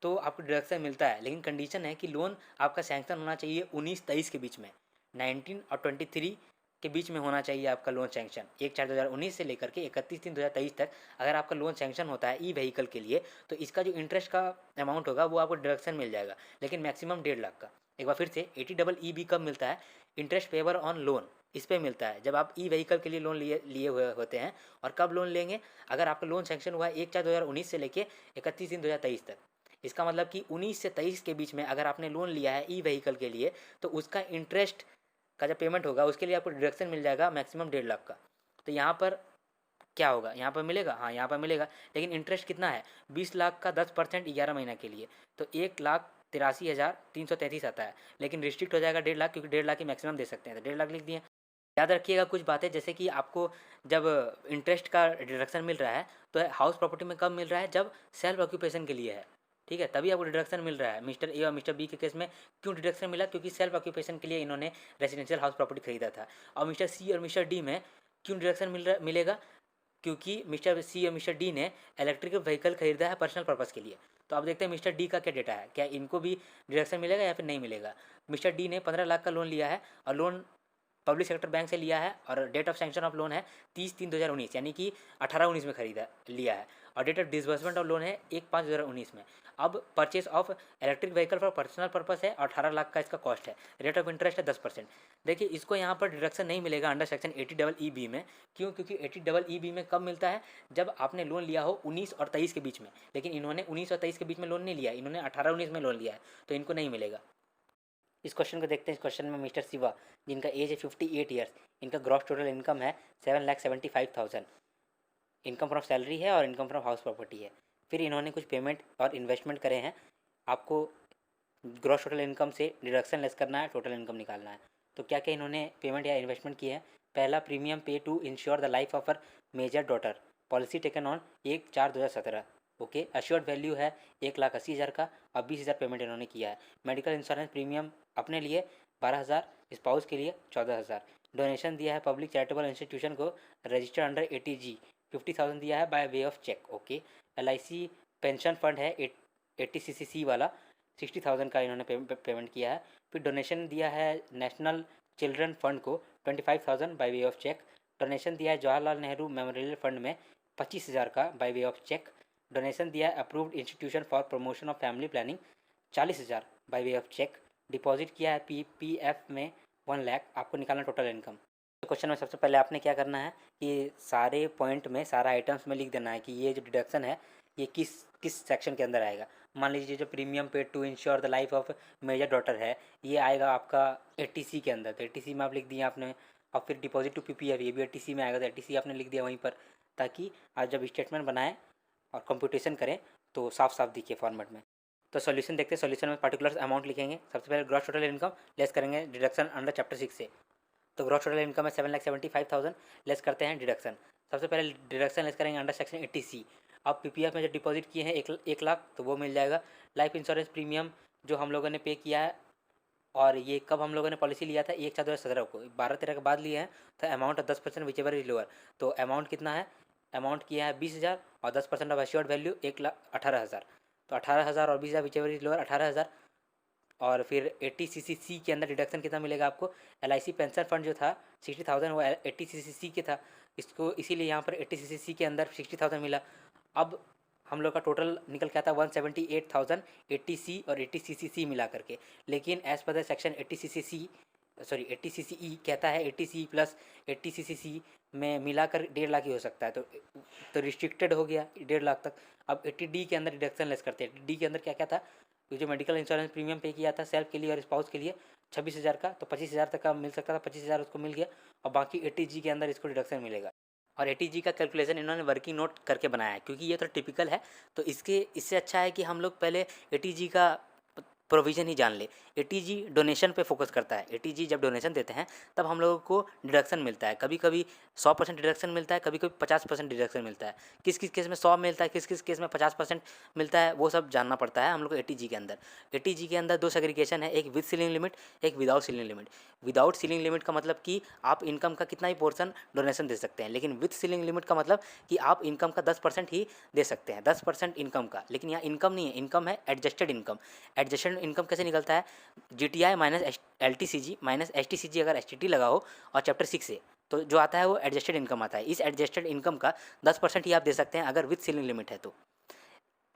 तो आपको डिडक्शन मिलता है, लेकिन कंडीशन है कि लोन आपका सैंक्शन होना चाहिए 19-23 के बीच में, 19 और 23 के बीच में होना चाहिए आपका लोन सैंक्शन। 1/4/2019 से लेकर के 31/3/2023 तक अगर आपका लोन सैंक्शन होता है ई व्हीकल के लिए, तो इसका जो इंटरेस्ट का अमाउंट होगा वो आपको डिडक्शन मिल जाएगा, लेकिन मैक्सिमम 1.5 लाख का। एक बार फिर से 80EE कब मिलता है? इंटरेस्ट पेवर ऑन लोन, इस पर मिलता है जब आप ई व्हीकल के लिए लोन लिए हुए होते हैं। और कब लोन लेंगे? अगर आपका लोन सैंक्शन हुआ है 1/4/2019 से लेके 31/3/2023 तक। इसका मतलब कि 19 से 23 के बीच में अगर आपने लोन लिया है ई व्हीकल के लिए, तो उसका इंटरेस्ट का जब पेमेंट होगा उसके लिए आपको डिडक्शन मिल जाएगा मैक्सिमम 1.5 लाख का। तो यहाँ पर क्या होगा, यहाँ पर मिलेगा, हाँ यहाँ पर मिलेगा, लेकिन इंटरेस्ट कितना है, 20 लाख का 10% 11 महीना के लिए, तो 1,83,333 आता है, लेकिन रिस्ट्रिक्ट हो जाएगा 1.5 लाख, क्योंकि 1.5 लाख ही मैक्सिमम दे सकते हैं, तो 1.5 लाख लिख दिए। याद रखिएगा कुछ बातें, जैसे कि आपको जब इंटरेस्ट का डिडक्शन मिल रहा है तो हाउस प्रॉपर्टी में कब मिल रहा है, जब सेल्फ ऑक्यूपेशन के लिए है, ठीक है, तभी आपको डिडक्शन मिल रहा है। मिस्टर ए और मिस्टर बी के केस में क्यों डिडक्शन मिला, क्योंकि सेल्फ ऑक्यूपेशन के लिए इन्होंने रेजिडेंशियल हाउस प्रॉपर्टी खरीदा था। और मिस्टर सी और मिस्टर डी में क्यों डिडक्शन मिलेगा, क्योंकि मिस्टर सी और मिस्टर डी ने इलेक्ट्रिक व्हीकल खरीदा है पर्सनल पर्पज़ के लिए। तो आप देखते हैं मिस्टर डी का क्या डेटा है, क्या इनको भी डिडक्शन मिलेगा या फिर नहीं मिलेगा। मिस्टर डी ने 15 लाख का लोन लिया है और लोन पब्लिक सेक्टर बैंक से लिया है, और date of sanction of loan है 30/3/2019, यानी कि 18-19 में खरीदा लिया है, और date of disbursement of loan है 1/5/2019 में। अब purchase of electric vehicle for personal purpose है और 18 लाख का इसका कॉस्ट है। रेट ऑफ इंटरेस्ट है 10%। देखिए इसको यहाँ पर डिडक्शन नहीं मिलेगा अंडर सेक्शन 80EE में। क्यों, क्योंकि 80EE में कब मिलता है, जब आपने लोन लिया हो 19 और 23 के बीच में, लेकिन इन्होंने 19 और 23 के बीच में लोन नहीं लिया, इन्होंने 18-19 में लोन लिया है, तो इनको नहीं मिलेगा। इस क्वेश्चन को देखते हैं। इस क्वेश्चन में मिस्टर शिवा, जिनका एज है 58 ईयर्स, इनका ग्रॉस टोटल इनकम है 7,75,000, इनकम फ्रॉम सैलरी है और इनकम फ्रॉम हाउस प्रॉपर्टी है। फिर इन्होंने कुछ पेमेंट और इन्वेस्टमेंट करे हैं। आपको ग्रॉस टोटल इनकम से डिडक्शन लेस करना है, टोटल इनकम निकालना है। तो क्या क्या इन्होंने पेमेंट या इन्वेस्टमेंट किए हैं। पहला, premium pay to insure the life of her major daughter, policy taken on 1/4/2017। Okay, assured value है 1,80,000 का, और 20,000 पेमेंट इन्होंने किया है। मेडिकल इंश्योरेंस प्रीमियम अपने लिए 12,000, स्पाउस के लिए 14,000। डोनेशन दिया है पब्लिक चैरिटेबल इंस्टीट्यूशन को रजिस्टर्ड अंडर 80G, 50,000 दिया है by way of cheque. Okay, LIC pension fund है 80CCC वाला, 60,000 का इन्होंने पेमेंट किया है। फिर डोनेशन दिया है नेशनल चिल्ड्रन फंड को 25,000 by way of cheque. Donation दिया है जवाहरलाल नेहरू मेमोरियल फंड में 25,000 का by way of cheque. Donation दिया है approved institution for promotion of family planning 40,000 by way of cheque. Deposit किया है PPF में 1 लाख। आपको निकालना टोटल इनकम। तो क्वेश्चन में सबसे पहले आपने क्या करना है कि सारे पॉइंट में, सारा आइटम्स में लिख देना है कि ये जो डिडक्शन है ये किस किस सेक्शन के अंदर आएगा। मान लीजिए जो premium paid to insure the life of major daughter है, ये आएगा आपका 80C के अंदर, तो 80C में आप लिख दिया आपने। और फिर डिपॉजिट टू PPF ये भी 80C में आएगा, तो 80C आपने लिख दिया वहीं पर, ताकि आज जब स्टेटमेंट बनाएं और कंप्यूटेशन करें तो साफ साफ दिखे फॉर्मेट में। तो सॉल्यूशन देखते हैं। सॉल्यूशन में पर्टिकुलर अमाउंट लिखेंगे। सबसे पहले ग्रॉस टोटल इनकम लेस करेंगे डिडक्शन अंडर चैप्टर 6 से। तो ग्रॉस टोटल इनकम है 7,75,000, लेस करते हैं डिडक्शन। सबसे पहले डिडक्शन लेस करेंगे अंडर सेक्शन 80C। अब PPF में जो डिपॉजिट किए हैं 1 लाख, तो वो मिल जाएगा। लाइफ इंश्योरेंस प्रीमियम जो हम लोगों ने पे किया है, और ये कब हम लोगों ने पॉलिसी लिया था 1/4/2017 को, 12-13 के बाद लिए हैं, तो amount 10% which ever is lower. तो अमाउंट कितना है, अमाउंट किया है 20,000 और 10% ऑफ एश्योर्ड वैल्यू 1,18,000, तो 18,000 और 20,000 विच एवर इज लोअर 18,000। और फिर 80CCC के अंदर डिडक्शन कितना मिलेगा आपको। LIC पेंशन फंड जो था 60,000 वो 80CCC के था, इसको इसीलिए यहाँ पर 80CCC के अंदर 60,000 मिला। अब हम लोग का टोटल निकल के आता 178,000 80C और 80CCC मिला करके। लेकिन as per the section 80CCE कहता है 80C प्लस 80CCC में मिलाकर 1.5 लाख ही हो सकता है, तो रिस्ट्रिक्टेड हो गया 1.5 लाख तक। अब 80D के अंदर डिडक्शन लेस करते हैं। 80D के अंदर क्या क्या था, जो मेडिकल इंश्योरेंस प्रीमियम पे किया था सेल्फ के लिए और स्पाउस के लिए 26,000 का, तो 25,000 तक का मिल सकता था, 25,000 उसको मिल गया। और बाकी 80G के अंदर इसको डिडक्शन मिलेगा। और 80G का कैलकुलेशन इन्होंने वर्किंग नोट करके बनाया है, क्योंकि ये तो टिपिकल है, तो इससे अच्छा है कि हम लोग पहले 80G का प्रोविज़न ही जान ले। 80G डोनेशन पे फोकस करता है। 80G जब डोनेशन देते हैं तब हम लोगों को डिडक्शन मिलता है, कभी कभी 100% डिडक्शन मिलता है, कभी कभी 50% डिडक्शन मिलता है। किस किस केस में 100 मिलता है, किस किस केस में 50% मिलता है, वो सब जानना पड़ता है हम लोग को 80G के अंदर। 80G के अंदर 2 सेग्रीगेशन है, एक विद सीलिंग लिमिट, एक without ceiling limit. Without ceiling limit का मतलब कि आप इनकम का कितना ही पोर्सन डोनेशन दे सकते हैं, लेकिन विद सीलिंग लिमिट का मतलब कि आप इनकम का 10% ही दे सकते हैं, 10% इनकम का। लेकिन यहाँ इनकम नहीं है, इनकम है एडजस्टेड इनकम। एडजस्टेड इनकम कैसे निकलता है, GTI minus LTCG minus STCG, अगर STT लगा हो और चैप्टर 6 से, तो जो आता है वो एडजस्टेड इनकम आता है। इस एडजस्टेड इनकम का 10% ही आप दे सकते हैं अगर विद सीलिंग लिमिट है तो।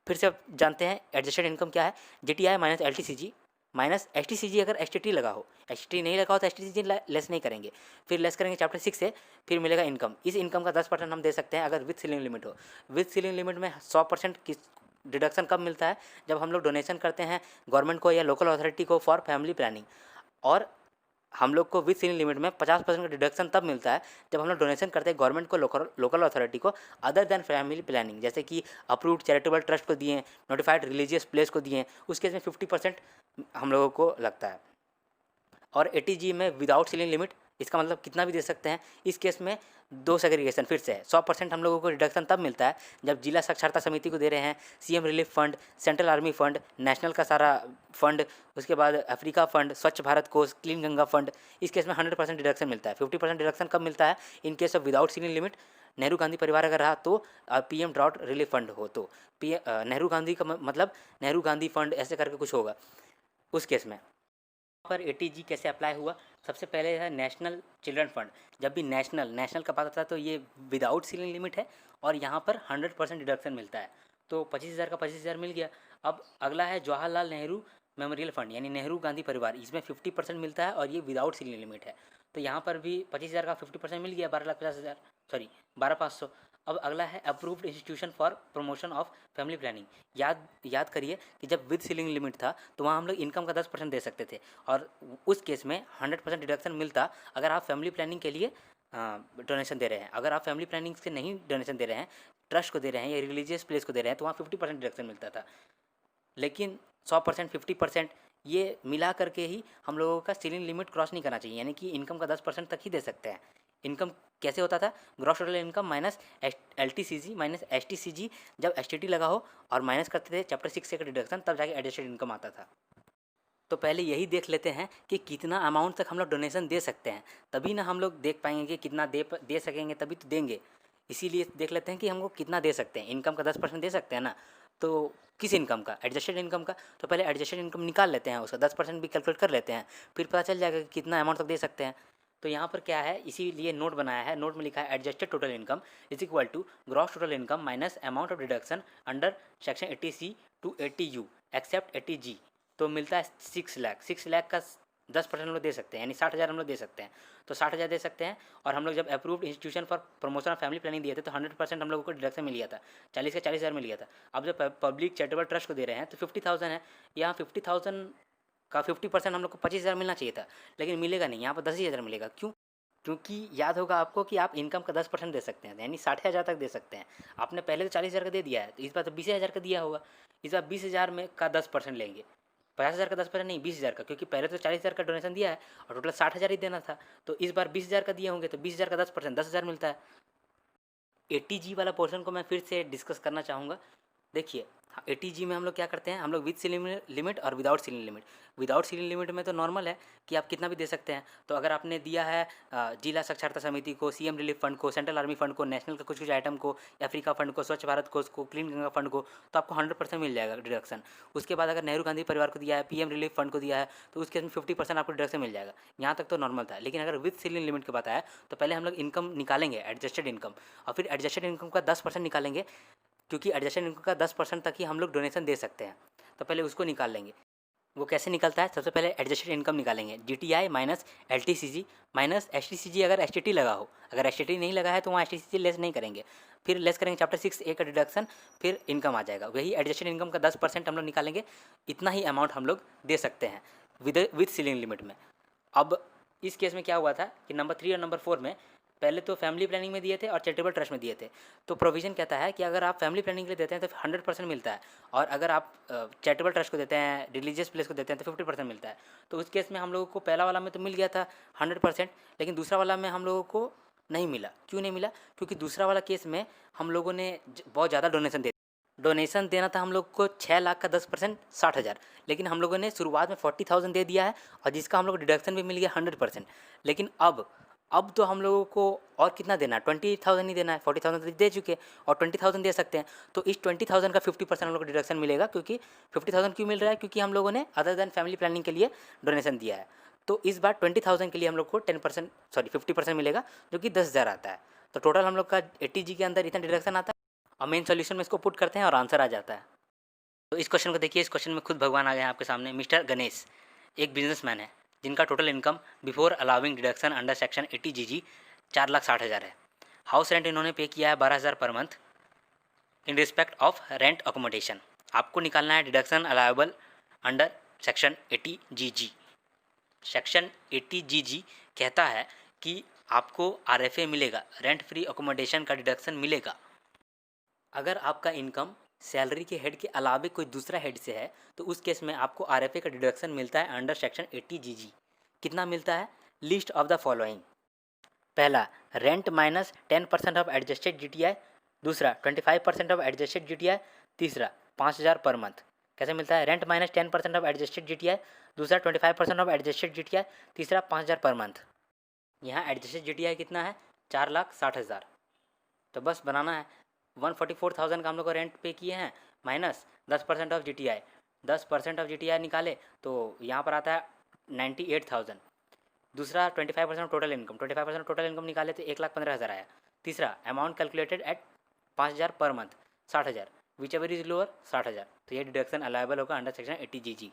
फिर से आप जानते हैं एडजस्टेड इनकम क्या है, GTI minus LTCG minus STCG, अगर STT लगा हो। STT नहीं लगा हो तो STCG लेस नहीं करेंगे, फिर लेस करेंगे चैप्टर 6 से, फिर मिलेगा इनकम। इस इनकम का 10% हम दे सकते हैं अगर विद सीलिंग लिमिट हो। विद सीलिंग लिमिट में 100% डिडक्शन कब मिलता है, जब हम लोग डोनेशन करते हैं गवर्नमेंट को या लोकल अथॉरिटी को फॉर फैमिली प्लानिंग, और हम लोग को विद सीलिंग लिमिट में 50% का डिडक्शन तब मिलता है जब हम लोग डोनेशन करते हैं गवर्नमेंट को, लोकल अथॉरिटी को, अदर देन फैमिली प्लानिंग, जैसे कि अप्रूव्ड चैरिटेबल ट्रस्ट को दिए, नोटिफाइड रिलीजियस प्लेस को दिए, उस केस में 50% हम लोगों को लगता है। और 80G में विदाउट सीलिंग लिमिट, इसका मतलब कितना भी दे सकते हैं। इस केस में दो सेग्रीगेशन फिर से है। 100% हम लोगों को रिडक्शन तब मिलता है जब जिला साक्षरता समिति को दे रहे हैं, CM relief fund, central army fund, national का सारा फंड, उसके बाद अफ्रीका फंड, स्वच्छ भारत कोष, क्लीन गंगा फंड। इस केस में 100% डिडक्शन मिलता है। 50% डिडक्शन कब मिलता है, in case of without ceiling limit, Nehru Gandhi परिवार अगर रहा तो, पीएम ड्राउट रिलीफ फंड हो तो, नेहरू गांधी का मतलब नेहरू गांधी फंड ऐसे करके कुछ होगा उस केस में। पर 80G कैसे अप्लाई हुआ, सबसे पहले है नेशनल चिल्ड्रन फंड। जब भी नेशनल का बात आता है तो ये विदाउट सीलिंग लिमिट है और यहाँ पर 100% डिडक्शन मिलता है। तो 25,000 का 25,000 मिल गया। अब अगला है जवाहरलाल नेहरू मेमोरियल फंड, यानी नेहरू गांधी परिवार, इसमें 50% मिलता है और ये विदाउट सीलिंग लिमिट है। तो यहाँ पर भी 25,000 का 50% मिल गया, 12,50,000, सॉरी 12,500। अब अगला है approved institution for promotion of family planning. याद करिए कि जब विद सीलिंग लिमिट था तो वहाँ हम लोग इनकम का 10% दे सकते थे, और उस केस में 100% डिडक्शन मिलता अगर आप फैमिली प्लानिंग के लिए डोनेशन दे रहे हैं। अगर आप फैमिली प्लानिंग से नहीं डोनेशन दे रहे हैं, ट्रस्ट को दे रहे हैं या रिलीजियस प्लेस को दे रहे हैं, तो वहाँ 50% डिडक्शन मिलता था। लेकिन 100%, 50% ये मिला करके ही हम लोगों का सीलिंग लिमिट क्रॉस नहीं करना चाहिए, यानी कि इनकम का 10% तक ही दे सकते हैं। इनकम कैसे होता था, gross total income minus LTCG minus STCG, जब STT लगा हो और माइनस करते थे चैप्टर 6 से का डिडक्शन, तब जाके एडजस्टेड इनकम आता था। तो पहले यही देख लेते हैं कि कितना अमाउंट तक हम लोग डोनेशन दे सकते हैं, तभी ना हम लोग देख पाएंगे कि कितना दे सकेंगे, तभी तो देंगे। इसीलिए देख लेते हैं कि हमको कितना दे सकते हैं। इनकम का 10% दे सकते हैं ना, तो किस इनकम का, एडजस्टेड इनकम का। तो पहले एडजस्टेड इनकम निकाल लेते हैं, उसका 10% भी कैलकुलेट कर लेते हैं, फिर पता चल जाएगा कि कितना अमाउंट तक दे सकते हैं। तो यहाँ पर क्या है, इसीलिए नोट बनाया है। नोट में लिखा है adjusted total income is equal to gross total income minus amount of deduction under section 80C to 80U except 80G। तो मिलता है 6 लाख। 6 लाख का 10% हम लोग दे सकते हैं, यानी 60,000 हम लोग दे सकते हैं। तो 60,000 दे सकते हैं। और हम लोग जब approved institution for promotion of family planning दिए थे तो 100% हम लोगों को डिडक्शन मिल गया था, 40 का 40,000 मिल गया था। अब जब पब्लिक चैरिटेबल ट्रस्ट को दे रहे हैं तो 50,000 है, यहाँ 50,000 का 50% हम लोग को 25,000 मिलना चाहिए था, लेकिन मिलेगा नहीं, यहाँ पर 10,000 मिलेगा। क्यों? क्योंकि याद होगा आपको कि आप इनकम का 10% दे सकते हैं, यानी 60,000 तक दे सकते हैं। आपने पहले तो 40,000 का दे दिया है, तो इस बार तो 20,000 का दिया होगा। इस बार 20,000 में का 10% लेंगे, 50,000 का 10% नहीं, 20,000 का, क्योंकि पहले तो 40,000 का डोनेशन दिया है और टोटल 60,000 ही देना था। तो इस बार 20,000 का दिए होंगे, तो 20,000 का 10%, 10,000 मिलता है। 80G वाला पोर्शन को मैं फिर से डिस्कस करना चाहूँगा। देखिए, 80G में हम लोग क्या करते हैं, हम लोग विद सीलिंग लिमिट और without ceiling limit. Without ceiling limit में तो नॉर्मल है कि आप कितना भी दे सकते हैं। तो अगर आपने दिया है जिला साक्षरता समिति को, सीएम रिलीफ फंड को, सेंट्रल आर्मी फंड को, नेशनल का कुछ कुछ आइटम को, अफ्रीका फंड को, स्वच्छ भारत कोष को, क्लीन गंगा फंड को, तो आपको 100% मिल जाएगा डिडक्शन। उसके बाद अगर नेहरू गांधी परिवार को दिया है, पीएम रिलीफ फंड को दिया है, तो उसके में 50% आपको डिडक्शन मिल जाएगा। यहाँ तक तो नॉर्मल था। लेकिन अगर विद सीलिंग लिमिट की बात आया तो पहले हम लोग इनकम निकालेंगे, एडजस्टेड इनकम, और फिर एडजस्टेड इनकम का 10% निकालेंगे, क्योंकि एडजस्टेड इनकम का 10% तक ही हम लोग डोनेशन दे सकते हैं। तो पहले उसको निकाल लेंगे। वो कैसे निकलता है, सबसे पहले एडजस्टेड इनकम निकालेंगे, GTI minus LTCG minus STCG अगर STT लगा हो। अगर STT नहीं लगा है तो वहाँ STCG लेस नहीं करेंगे, फिर लेस करेंगे चैप्टर 6A का डिडक्शन, फिर इनकम आ जाएगा। वही एडजस्टेड इनकम का 10% हम लोग निकालेंगे। इतना ही अमाउंट हम लोग दे सकते हैं विद सीलिंग लिमिट में। अब इस केस में क्या हुआ था कि नंबर 3 और नंबर 4 में पहले तो फैमिली प्लानिंग में दिए थे और चैरिटेबल ट्रस्ट में दिए थे। तो प्रोविज़न कहता है कि अगर आप फैमिली प्लानिंग के लिए देते हैं तो 100% मिलता है, और अगर आप चैरिटेबल ट्रस्ट को देते हैं, रिलीजियस प्लेस को देते हैं, तो 50% मिलता है। तो उस केस में हम लोगों को पहला वाला में तो मिल गया था 100%, लेकिन दूसरा वाला में हम लोगों को नहीं मिला। क्यों नहीं मिला? क्योंकि दूसरा वाला केस में हम लोगों ने बहुत ज़्यादा डोनेशन देना था हम लोग को 6 लाख का 10% 60,000, लेकिन हम लोगों ने शुरुआत में 40,000 दे दिया है, और जिसका हम लोग को डिडक्शन भी मिल गया 100%। लेकिन अब तो हम लोगों को और कितना देना है, 20,000 ही देना है। 40,000 तो दे चुके और 20,000 दे सकते हैं। तो इस 20,000 का 50% हम लोग को डिडक्शन मिलेगा। क्योंकि 50,000 क्यों मिल रहा है? क्योंकि हम लोगों ने अदर देन फैमिली प्लानिंग के लिए डोनेशन दिया है। तो इस बार 20,000 के लिए हम लोग को 50% मिलेगा, जो कि 10,000 आता है। तो टोटल हम लोग का 80G के अंदर इतना डिडक्शन आता है। और मेन सोल्यूशन में इसको पुट करते हैं और आंसर आ जाता है। तो इस क्वेश्चन को देखिए, इस क्वेश्चन में खुद भगवान आ गए हैं आपके सामने। मिस्टर गणेश एक बिजनेसमैन है जिनका total income before allowing deduction under section 80GG 4,60,000 है। हाउस रेंट इन्होंने पे किया है 12,000 per month in respect of rent accommodation. आपको निकालना है deduction allowable under section 80 GG। Section 80 GG कहता है कि आपको RFA मिलेगा, रेंट फ्री अकोमोडेशन का डिडक्शन मिलेगा। अगर आपका इनकम सैलरी के हेड के अलावे कोई दूसरा हेड से है तो उस केस में आपको RFA का डिडक्शन मिलता है अंडर सेक्शन 80 GG। कितना मिलता है? List of the following. पहला, rent minus 10% of adjusted GTI। दूसरा, 25% ऑफ एडजस्टेड GTI। तीसरा, 5,000 पर मंथ। कैसे मिलता है? Rent minus 10% of adjusted GTI, दूसरा 25% ऑफ एडजस्टेड GTI, तीसरा 5,000 पर मंथ। यहाँ एडजस्टेड GTI कितना है? 4,60,000। तो बस बनाना है 144,000 का हम लोग को रेंट पे किए हैं, minus 10% of GTI। 10% of GTI निकाले तो यहाँ पर आता है 98,000। दूसरा 25% टोटल इनकम, 25% टोटल इनकम निकाले तो 1,15,000 आया। तीसरा, amount calculated at 5,000 per month, 60,000, which ever is lower 60,000। तो ये डिडक्शन अलाउएबल होगा अंडर सेक्शन 80 GG।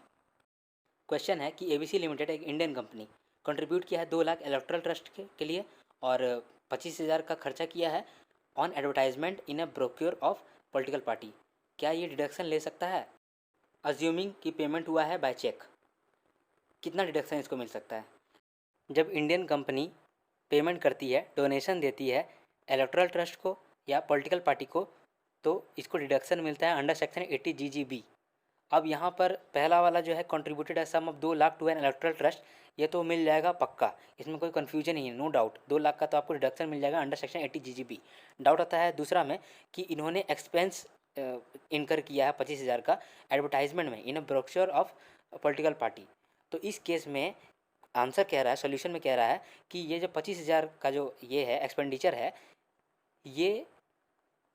क्वेश्चन है कि ABC लिमिटेड एक इंडियन कंपनी कंट्रीब्यूट किया है 2 लाख इलेक्ट्रल ट्रस्ट के लिए और 25,000 का खर्चा किया है on advertisement in a brochure of political party. क्या ये डिडक्शन ले सकता है? अज्यूमिंग कि पेमेंट हुआ है बाय चेक, कितना डिडक्शन इसको मिल सकता है? जब इंडियन कंपनी पेमेंट करती है, डोनेशन देती है इलेक्टोरल ट्रस्ट को या पॉलिटिकल पार्टी को, तो इसको डिडक्शन मिलता है अंडर सेक्शन 80 GGB। अब यहाँ पर पहला वाला जो है कंट्रीब्यूटेड है sum of 2 lakh to an electoral trust, ये तो मिल जाएगा पक्का, इसमें कोई कन्फ्यूजन नहीं है, नो डाउट। 2 लाख का तो आपको डिडक्शन मिल जाएगा अंडर सेक्शन 80 GGB। डाउट आता है दूसरा में कि इन्होंने एक्सपेंस इनकर किया है 25,000 का एडवर्टाइजमेंट में इन अ ब्रोशर ऑफ पॉलिटिकल पार्टी। तो इस केस में आंसर कह रहा है, सॉल्यूशन में कह रहा है कि ये जो 25,000 का जो ये है एक्सपेंडिचर है, ये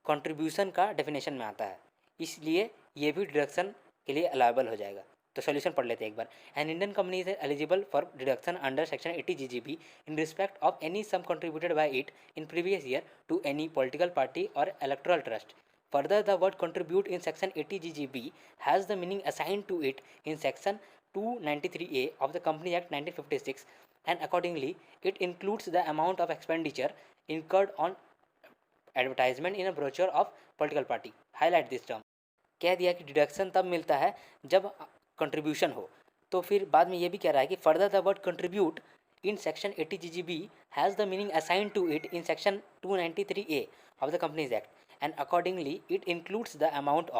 कंट्रीब्यूशन का डेफिनेशन में आता है, इसलिए ये भी डिडक्शन के लिए अलाउएबल हो जाएगा। तो सॉल्यूशन पढ़ लेते हैं एक बार। An Indian company is eligible for deduction under section 80 GGB in respect of any sum contributed by it in previous year to any political party और electoral trust. Further, the word contribute in section 80 GGB has the meaning assigned to it in section 293A of the Company Act 1956, and accordingly it includes the amount of expenditure incurred on advertisement in a brochure of political party. Highlight this term. कह दिया कि deduction तब मिलता है जब contribution हो, तो फिर बाद में ये भी कह रहा है कि further the word contribute in section 80 GGB has the meaning assigned to it in section 293A of the Companies Act, and accordingly it includes the amount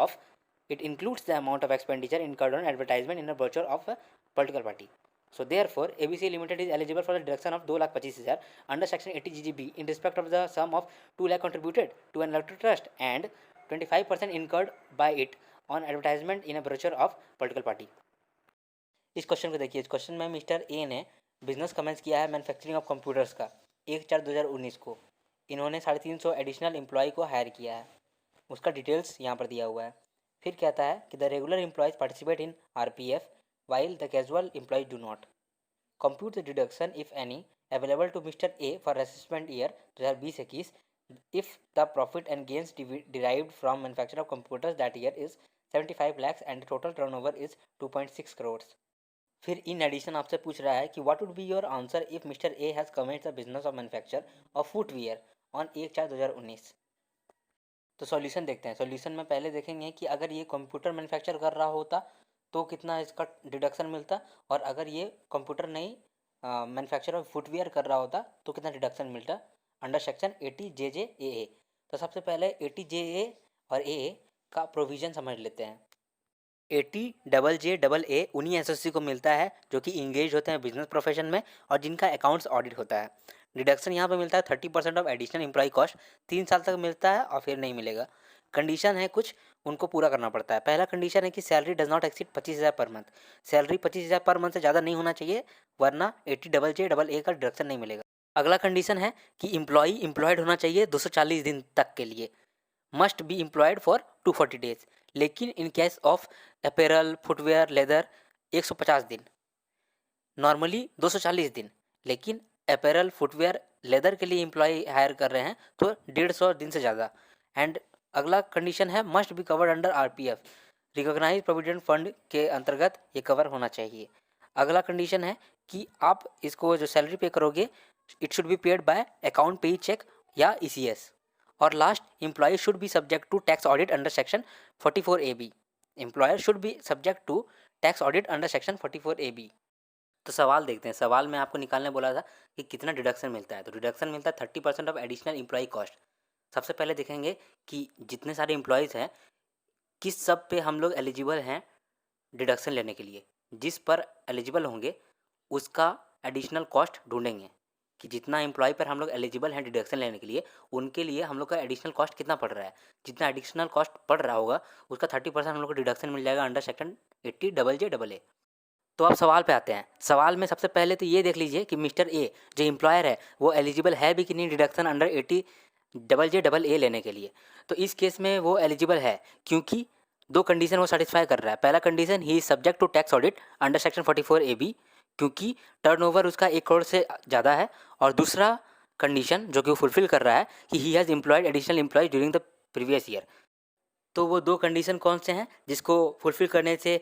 of expenditure incurred on advertisement in a brochure of a political party. So therefore ABC Limited is eligible for the deduction of 2,25,000 under section 80 GGB in respect of the sum of 2 lakh contributed to an electoral trust and 25% incurred by it on advertisement in a brochure of political party. इस question को देखिए। इस question में mister A ने business commence किया है manufacturing of computers का 1/4/2019 को। इन्होंने 350 एडिशनल एम्प्लॉय को हायर किया है, उसका डिटेल्स यहाँ पर दिया हुआ है। फिर कहता है कि the regular employees participate in RPF while the casual employees do not. Compute the deduction, if any, available to Mr. A for assessment year 2020-21 if the profit and gains derived from manufacture of computers that year is 75 lakhs and the total turnover is 2.6 crores. फिर in addition आपसे पूछ रहा है कि what would be your answer if mister A has comments the business of manufacture of footwear on 1/4/2019। तो solution देखते हैं। Solution में पहले देखेंगे कि अगर ये कंप्यूटर मैन्युफैक्चर कर रहा होता तो कितना इसका डिडक्शन मिलता, और अगर ये कंप्यूटर नहीं मैन्युफैक्चर ऑफ फुटवियर कर रहा होता तो कितना डिडक्शन मिलता अंडर सेक्शन 80 JJAA। तो सबसे पहले 80 JA और AA का प्रोविज़न समझ लेते हैं। 80 JJAA उन्हीं एसोसी को मिलता है जो कि इंगेज होते हैं बिजनेस प्रोफेशन में और जिनका अकाउंट्स ऑडिट होता है। डिडक्शन यहाँ पे मिलता है 30% ऑफ एडिशनल एम्प्लॉय कॉस्ट, 3 साल तक मिलता है और फिर नहीं मिलेगा। कंडीशन है कुछ, उनको पूरा करना पड़ता है। पहला कंडीशन है कि salary does not exceed 25,000 per month. Salary 25,000 per month से ज़्यादा नहीं होना चाहिए, वरना 80 JJAA का डिडक्शन नहीं मिलेगा। अगला कंडीशन है कि एम्प्लॉयड होना चाहिए 240 दिन तक के लिए, must be employed for 240 days. लेकिन in case of apparel, footwear, leather 150 दिन, नॉर्मली 240 दिन, लेकिन अपैरल, फुटवेयर, लेदर के लिए एम्प्लॉय हायर कर रहे हैं तो 150 दिन से ज़्यादा। एंड अगला कंडीशन है must be covered under RPF, recognise provident fund के अंतर्गत ये कवर होना चाहिए। अगला कंडीशन है कि आप इसको जो सैलरी पे करोगे it should be paid by account pay cheque या ECS। और last, employee should be subject to tax audit under section 44AB। Employer should be subject to tax audit under section 44A(b)। तो सवाल देखते हैं। सवाल में आपको निकालने बोला था कि कितना डिडक्शन मिलता है। तो डिडक्शन मिलता है 30% ऑफ एडिशनल एम्प्लॉय कॉस्ट। सबसे पहले देखेंगे कि जितने सारे एम्प्लॉयज़ हैं किस सब पे हम लोग एलिजिबल हैं डिडक्शन लेने के लिए। जिस पर एलिजिबल होंगे उसका एडिशनल कॉस्ट ढूंढेंगे कि जितना एम्प्लॉय पर हम लोग एलिजिबल हैं डिडक्शन लेने के लिए उनके लिए हम लोग का एडिशनल कॉस्ट कितना पड़ रहा है। जितना एडिशनल कॉस्ट पड़ रहा होगा उसका 30% हम लोग को डिडक्शन मिल जाएगा अंडर सेक्शन 80JJAA। तो अब सवाल पे आते हैं। सवाल में सबसे पहले तो ये देख लीजिए कि मिस्टर ए जो एम्प्लॉयर है वो एलिजिबल है भी कि नहीं डिडक्शन अंडर 80JJAA लेने के लिए। तो इस केस में वो एलिजिबल है क्योंकि दो कंडीशन वो सेटिस्फाई कर रहा है। पहला condition he is subject to tax audit under section 44AB क्योंकि टर्नओवर उसका 1 करोड़ से ज़्यादा है। और दूसरा कंडीशन जो कि वो फुलफिल कर रहा है कि he has employed additional employee during the previous year. तो वो दो कंडीशन कौन से हैं जिसको फुलफिल करने से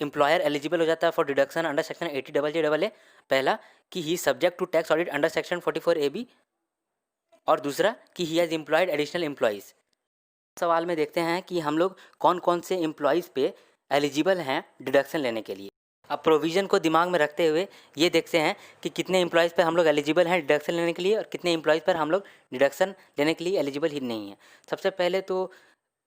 एम्प्लॉयर एलिजिबल हो जाता है for deduction under section 80JJAA। पहला कि he subject to tax audit under section 44AB और दूसरा कि he has employed additional employees. सवाल में देखते हैं कि हम लोग कौन कौन से एम्प्लॉयज़ पे एलिजिबल हैं डिडक्शन लेने के लिए। अब प्रोविज़न को दिमाग में रखते हुए ये देखते हैं कि कितने एम्प्लॉयज़ पर हम लोग एलिजिबल हैं डिडक्शन लेने के लिए और कितने एम्प्लॉयज़ पर हम लोग डिडक्शन लेने के लिए एलिजिबल ही नहीं है। सबसे पहले तो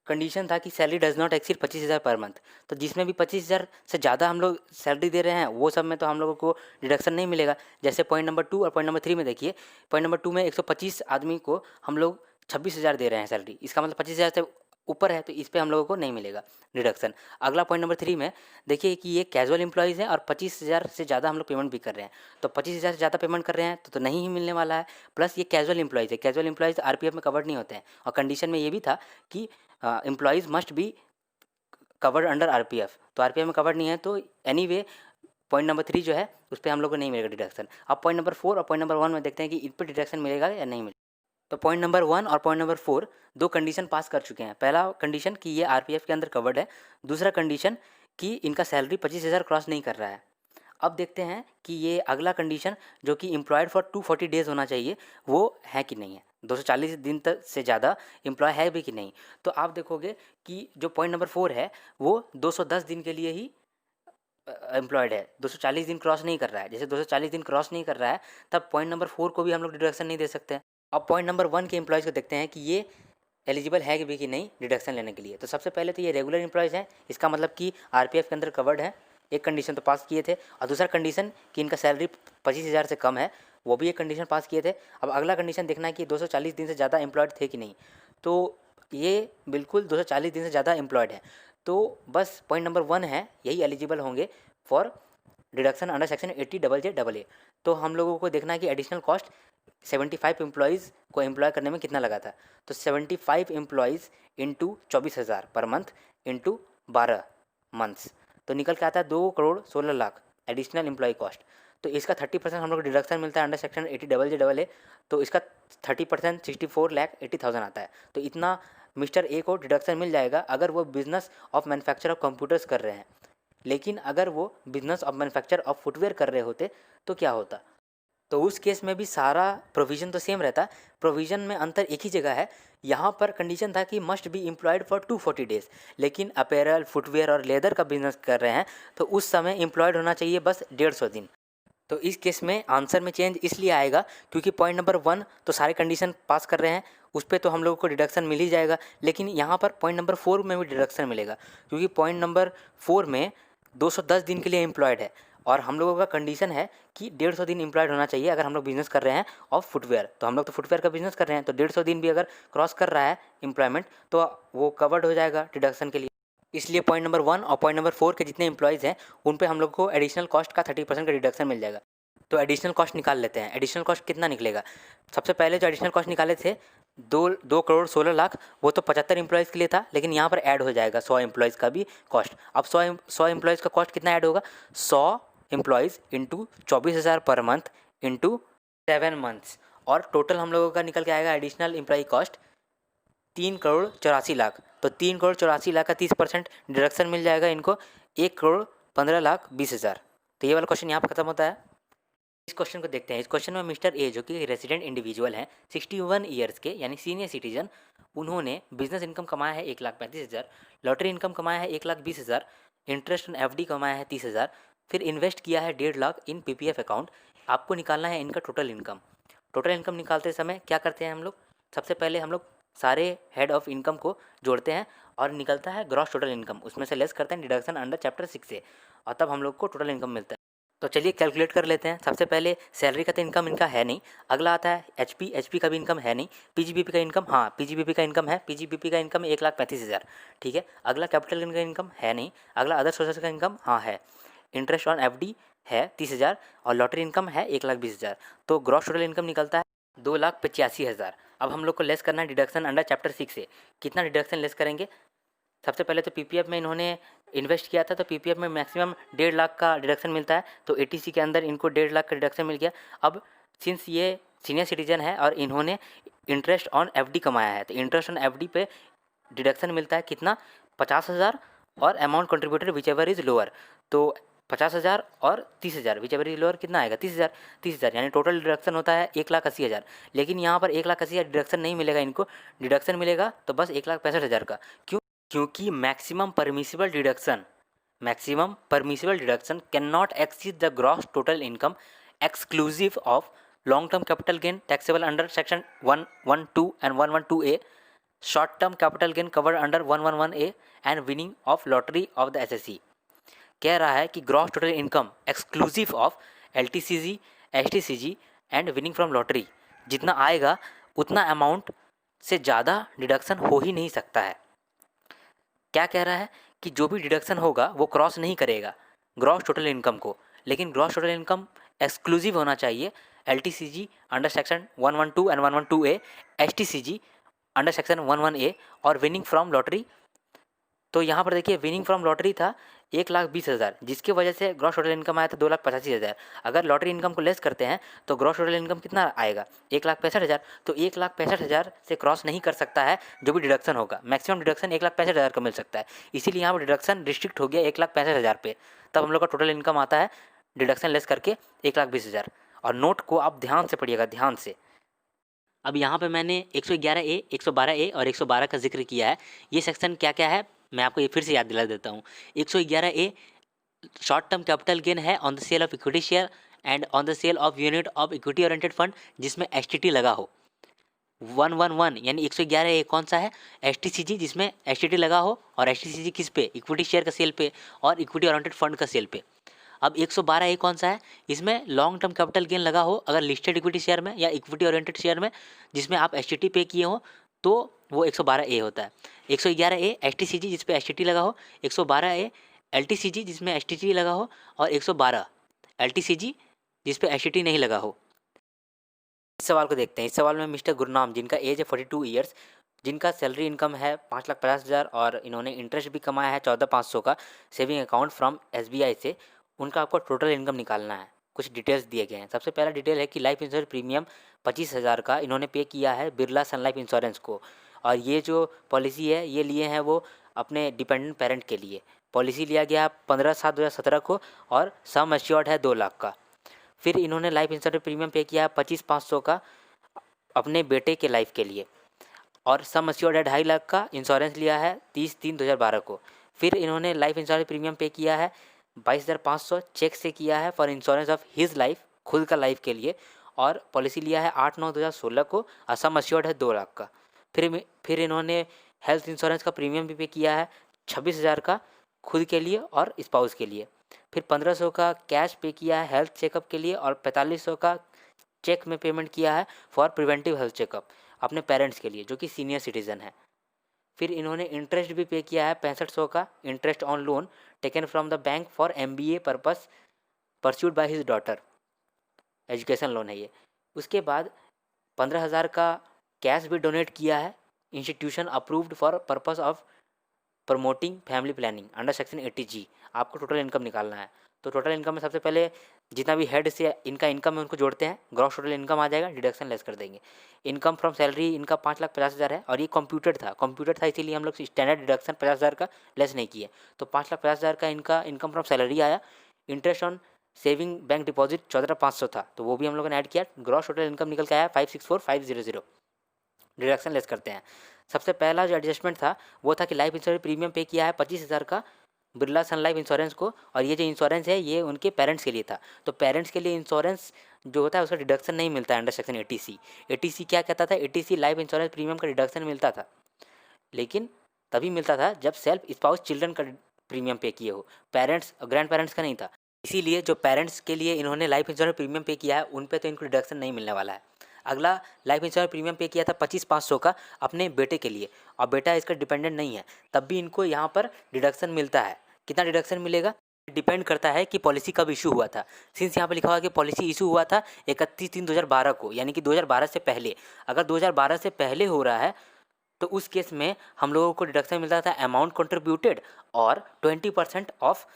कंडीशन था कि salary does not exceed 25,000 per month. तो जिसमें भी 25,000 से ज़्यादा हम लोग सैलरी दे रहे हैं वो सब में तो हम लोगों को डिडक्शन नहीं मिलेगा। जैसे पॉइंट नंबर 2 और पॉइंट नंबर 3 में देखिए। पॉइंट नंबर 2 में 125 आदमी को हम लोग 26,000 दे रहे हैं सैलरी, इसका मतलब 25,000 से ऊपर है तो इस पे हम लोगों को नहीं मिलेगा डिडक्शन। अगला पॉइंट नंबर 3 में देखिए कि ये कैजुअल एम्प्लॉयज़ हैं और 25,000 से ज़्यादा हम लोग पेमेंट भी कर रहे हैं। तो 25,000 से ज़्यादा पेमेंट कर रहे हैं तो नहीं ही मिलने वाला है। प्लस ये कैजुअल एम्प्लॉयज़ है, कैजुअल एम्प्लॉयज़ आरपीएफ में कवर्ड नहीं होते हैं। और कंडीशन में ये भी था कि employees must be covered under RPF. तो आरपीएफ में कवर्ड नहीं है तो एनीवे पॉइंट नंबर 3 जो है उस पर हम लोग को नहीं मिलेगा डिडक्शन। अब पॉइंट नंबर 4 और पॉइंट नंबर 1 में देखते हैं कि इन पर डिडक्शन मिलेगा या नहीं मिलेगा। तो पॉइंट नंबर 1 और पॉइंट नंबर 4 दो कंडीशन पास कर चुके हैं। पहला कंडीशन कि ये आरपीएफ के अंदर कवर्ड है। दूसरा कंडीशन कि इनका सैलरी 25,000 क्रॉस नहीं कर रहा है। अब देखते हैं कि ये अगला कंडीशन जो कि एम्प्लॉयड फॉर 240 डेज़ होना चाहिए वो है कि नहीं है। 240 दिन तक से ज़्यादा एम्प्लॉय है भी कि नहीं। तो आप देखोगे कि जो पॉइंट नंबर 4 है वो 210 दिन के लिए ही एम्प्लॉयड है, 240 दिन क्रॉस नहीं कर रहा है। जैसे 240 दिन क्रॉस नहीं कर रहा है तब पॉइंट नंबर 4 को भी हम लोग डिडक्शन नहीं दे सकते हैं। अब पॉइंट नंबर 1 के एम्प्लॉयज़ को देखते हैं कि ये एलिजिबल है भी कि नहीं डिडक्शन लेने के लिए। तो सबसे पहले तो ये रेगुलर एम्प्लॉयज़ हैं, इसका मतलब कि आरपीएफ के अंदर कवर्ड है। एक कंडीशन तो पास किए थे। और दूसरा कंडीशन कि इनका सैलरी 25,000 से कम है वो भी एक कंडीशन पास किए थे। अब अगला कंडीशन देखना है कि 240 दिन से ज़्यादा एम्प्लॉयड थे कि नहीं। तो ये बिल्कुल 240 दिन से ज़्यादा एम्प्लॉयड है। तो बस पॉइंट नंबर 1 है यही एलिजिबल होंगे for deduction under section 80JJAA। तो हम लोगों को देखना है कि एडिशनल कॉस्ट 75 एम्प्लॉयज़ को एम्प्लॉय करने में कितना लगा था। तो 75 employees into 24,000 per month into 12 months तो निकल के आता है 2,16,00,000 एडिशनल एम्प्लॉय कॉस्ट। तो इसका 30% हम लोग को डिडक्शन मिलता है अंडर सेक्शन 80JJAA। तो इसका 30% 64,80,000 आता है। तो इतना मिस्टर ए को डिडक्शन मिल जाएगा अगर वो business of manufacture of computers कर रहे हैं। लेकिन अगर वो business of manufacture of footwear कर रहे होते तो क्या होता। तो उस केस में भी सारा प्रोविज़न तो सेम रहता। प्रोविज़न में अंतर एक ही जगह है। यहाँ पर कंडीशन था कि must be employed for 240 days. लेकिन अपैरल फुटवेयर और लेदर का बिजनेस कर रहे हैं तो उस समय एम्प्लॉयड होना चाहिए बस 150 दिन। तो इस केस में आंसर में चेंज इसलिए आएगा क्योंकि पॉइंट नंबर 1 तो सारे कंडीशन पास कर रहे हैं, उस पर तो हम लोगों को डिडक्शन मिल ही जाएगा। लेकिन यहाँ पर पॉइंट नंबर 4 में भी डिडक्शन मिलेगा क्योंकि पॉइंट नंबर 4 में 210 दिन के लिए एम्प्लॉयड है और हम लोगों का कंडीशन है कि 150 दिन एम्प्लॉयड होना चाहिए अगर हम लोग बिजनेस कर रहे हैं ऑफ फुटवेयर। तो हम लोग तो फुटवेयर का बिजनेस कर रहे हैं तो 150 दिन भी अगर क्रॉस कर रहा है एम्प्लॉयमेंट तो वो कवर्ड हो जाएगा डिडक्शन के लिए। इसलिए पॉइंट नंबर 1 और पॉइंट नंबर 4 के जितने एम्प्लॉयज़ हैं उन पे हम लोग को एडिशनल कॉस्ट का 30% का डिडक्शन मिल जाएगा। तो एडिशनल कॉस्ट निकाल लेते हैं। एडिशनल कॉस्ट कितना निकलेगा। सबसे पहले जो एडिशनल कॉस्ट निकाले थे 2,16,00,000 वो तो 75 एम्प्लॉयज़ के लिए था। लेकिन यहाँ पर ऐड हो जाएगा 100 एम्प्लॉयज़ का भी कॉस्ट। अब 100 एम्प्लॉयज़ का कॉस्ट कितना ऐड होगा। 100 employees into 24,000 per month into 7 months और टोटल हम लोगों का निकल के आएगा एडिशनल एम्प्लॉय कॉस्ट 3,84,00,000। तो 3,84,00,000 का 30% डिडक्शन मिल जाएगा इनको 1,15,20,000। तो ये वाला क्वेश्चन यहाँ पर खत्म होता है। इस क्वेश्चन को देखते हैं। इस क्वेश्चन में मिस्टर ए जो कि रेसिडेंट इंडिविजुअल हैं 61 ईयर्स के यानी सीनियर सिटीजन, उन्होंने बिजनेस इनकम कमाया है 1,35,000, लॉटरी इनकम कमाया है 1,20,000, इंटरेस्ट ऑन एफडी कमाया है 30,000, फिर इन्वेस्ट किया है 1.5 लाख इन पीपीएफ अकाउंट। आपको निकालना है इनका टोटल इनकम। टोटल इनकम निकालते समय क्या करते हैं हम लोग, सबसे पहले हम लोग सारे हेड ऑफ इनकम को जोड़ते हैं और निकलता है ग्रॉस टोटल इनकम, उसमें से लेस करते हैं डिडक्शन अंडर चैप्टर 6 से, और तब हम लोग को टोटल इनकम मिलता है। तो चलिए कैलकुलेट कर लेते हैं। सबसे पहले सैलरी का तो इनकम इनका है नहीं। अगला आता है एचपी का भी इनकम है नहीं। पीजीबीपी का इनकम, हाँ पीजीबीपी का इनकम है, पीजीबीपी का इनकम 1,35,000, ठीक है। अगला कैपिटल गेन का इनकम है नहीं। अगला अदर सोर्सेस का इनकम हाँ है। इंटरेस्ट ऑन एफडी है 30,000 और लॉटरी इनकम है 1,20,000। तो ग्रॉस टोटल इनकम निकलता है 2,85,000। अब हम लोग को लेस करना है डिडक्शन अंडर चैप्टर 6 से। कितना डिडक्शन लेस करेंगे, सबसे पहले तो पीपीएफ में इन्होंने इन्वेस्ट किया था, तो पीपीएफ में मैक्सिमम 1.5 लाख का डिडक्शन मिलता है, तो एटीसी के अंदर इनको 1.5 लाख का डिडक्शन मिल गया। अब सिंस ये सीनियर सिटीजन है और इन्होंने इंटरेस्ट ऑन एफडी कमाया है, तो इंटरेस्ट ऑन एफडी पे डिडक्शन मिलता है कितना, 50,000 और amount contributed which ever is lower. तो 50,000 और 30,000 विच एवर इज लोअर कितना आएगा, 30,000 यानी टोटल डिडक्शन होता है 1,80,000। लेकिन यहाँ पर 1,80,000 डिडक्शन नहीं मिलेगा इनको, डिडक्शन मिलेगा तो बस 1,65,000 का। क्यों, क्योंकि maximum permissible deduction can not exceed the gross total income exclusive of long term capital gain taxable under section 112 and 112A, short term capital gain covered under 111A and winning of lottery of the assessee. कह रहा है कि gross total income exclusive of LTCG, STCG and winning from lottery जितना आएगा उतना amount से ज़्यादा deduction हो ही नहीं सकता है। क्या कह रहा है कि जो भी डिडक्शन होगा वो क्रॉस नहीं करेगा ग्रॉस टोटल इनकम को, लेकिन ग्रॉस टोटल इनकम एक्सक्लूसिव होना चाहिए LTCG under section 112 and 112A, STCG under section 11A और विनिंग फ्रॉम लॉटरी। तो यहाँ पर देखिए विनिंग फ्रॉम लॉटरी था 1,20,000, जिसकी वजह से ग्रॉस टोटल इनकम आया था 2,85,000। अगर लॉटरी इनकम को लेस करते हैं तो ग्रॉस टोटल इनकम कितना आएगा, 1,65,000। तो 1,65,000 से क्रॉस नहीं कर सकता है जो भी डिडक्शन होगा, मैक्सिमम डिडक्शन 1,65,000 का मिल सकता है। इसीलिए यहाँ पर डिडक्शन रिस्ट्रिक्ट हो गया 1,65,000 पे, तब हम लोग का टोटल इनकम आता है डिडक्शन लेस करके 1,20,000। और नोट को आप ध्यान से पढ़िएगा, ध्यान से। अब यहाँ पे मैंने 111A, 112A और 112 का जिक्र किया है। ये सेक्शन क्या क्या है मैं आपको ये फिर से याद दिला देता हूँ। 111A short term capital gain है on the sale of equity share and on the sale of unit of equity oriented fund जिसमें एसटीटी लगा हो। 111 यानी 111A कौन सा है, एसटीसीजी जिसमें एसटीटी लगा हो, और एसटीसीजी किस पे, इक्विटी शेयर का सेल पे और इक्विटी ओरिएंटेड फंड का सेल पे। अब 112A कौन सा है, इसमें लॉन्ग टर्म कैपिटल गेन लगा हो अगर लिस्टेड इक्विटी शेयर में या इक्विटी ओरिएंटेड शेयर में जिसमें आप एसटीटी पे किए हो तो वो 112A होता है। 111A एसटीसीजी जिस पे एसटीटी लगा हो, 112A एलटीसीजी जिसमें एसटीटी लगा हो, और 112 एलटीसीजी जिस पे एसटीटी नहीं लगा हो। इस सवाल को देखते हैं। इस सवाल में मिस्टर गुरनाम जिनका एज है 42 ईयर्स, जिनका सैलरी इनकम है 5,50,000 और इन्होंने इंटरेस्ट भी कमाया है 14,500 का सेविंग अकाउंट फ्रॉम एसबीआई से, उनका आपको टोटल इनकम निकालना है। कुछ डिटेल्स दिए गए हैं। सबसे पहला डिटेल है कि लाइफ इंश्योरेंस प्रीमियम 25,000 का इन्होंने पे किया है बिरला सन लाइफ इंश्योरेंस को, और ये जो पॉलिसी है ये लिए हैं वो अपने डिपेंडेंट पेरेंट के लिए। पॉलिसी लिया गया 15/7/2017 को और सम एश्योर्ड है 2 लाख का। फिर इन्होंने लाइफ इंश्योरेंस प्रीमियम पे किया 25,500 का अपने बेटे के लाइफ के लिए, और सम एश्योर्ड है 2.5 लाख का इंश्योरेंस लिया है 30/3/2012 को। फिर इन्होंने लाइफ इंश्योरेंस प्रीमियम पे किया है 22,500 चेक से किया है for insurance of his life, खुद का लाइफ के लिए, और पॉलिसी लिया है 8/9/2016 को, और सम एश्योर्ड है 2 लाख का। फिर इन्होंने हेल्थ इंश्योरेंस का प्रीमियम भी पे किया है 26,000 का खुद के लिए और स्पाउस के लिए। फिर 1,500 का कैश पे किया है हेल्थ चेकअप के लिए, और 4,500 का चेक में पेमेंट किया है फॉर प्रिवेंटिव हेल्थ चेकअप अपने पेरेंट्स के लिए जो कि सीनियर सिटीज़न है। फिर इन्होंने इंटरेस्ट भी पे किया है 6500 का interest on loan taken from the bank for MBA purpose pursued by his daughter, education loan है ये। उसके बाद 15,000 का कैश भी डोनेट किया है institution approved for purpose of promoting family planning under section 80G। आपको टोटल इनकम निकालना है। तो टोटल इनकम में सबसे पहले जितना भी हेड से इनका इनकम है उनको जोड़ते हैं, ग्रॉस टोटल इनकम आ जाएगा, डिडक्शन लेस कर देंगे। इनकम फ्रॉम सैलरी इनका 5,50,000 है, और ये कंप्यूटेड था इसीलिए हम लोग स्टैंडर्ड डिडक्शन 50,000 का लेस नहीं किए। तो 5,50,000 का इनका इनकम फ्रॉम सैलरी आया। Interest on saving bank deposit 14,500 था, तो वो भी हम लोगों ने ऐड किया। ग्रॉस टोटल इनकम निकल के आया 564,500। डिडक्शन लेस करते हैं। सबसे पहला जो एडजस्टमेंट था वो था कि लाइफ इंश्योरेंस प्रीमियम पे किया है 25,000 का बिरला सन लाइफ इंश्योरेंस को, और ये जो इंश्योरेंस है ये उनके पेरेंट्स के लिए था। तो पेरेंट्स के लिए इंश्योरेंस जो होता है उसका डिडक्शन नहीं मिलता है अंडर सेक्शन 80C। 80C क्या कहता था? 80C लाइफ इंश्योरेंस प्रीमियम का डिडक्शन मिलता था, लेकिन तभी मिलता था जब सेल्फ स्पाउस चिल्ड्रन का प्रीमियम पे किए हो, पेरेंट्स और ग्रैंड पेरेंट्स का नहीं था। इसीलिए जो पेरेंट्स के लिए इन्होंने लाइफ इंश्योरेंस प्रीमियम पे किया है उन पे तो इनको डिडक्शन नहीं मिलने वाला है। अगला लाइफ इंश्योरेंस प्रीमियम पे किया था 25,500 का अपने बेटे के लिए, और बेटा इसका डिपेंडेंट नहीं है, तब भी इनको यहाँ पर डिडक्शन मिलता है। कितना डिडक्शन मिलेगा? डिपेंड करता है कि पॉलिसी कब इशू हुआ था। सिंस यहाँ पर लिखा हुआ कि पॉलिसी इशू हुआ था 31/3/2012 को, यानी कि 2012 से पहले। अगर 2012 से पहले हो रहा है तो उस केस में हम लोगों को डिडक्शन मिलता था अमाउंट कंट्रीब्यूटेड और 20% of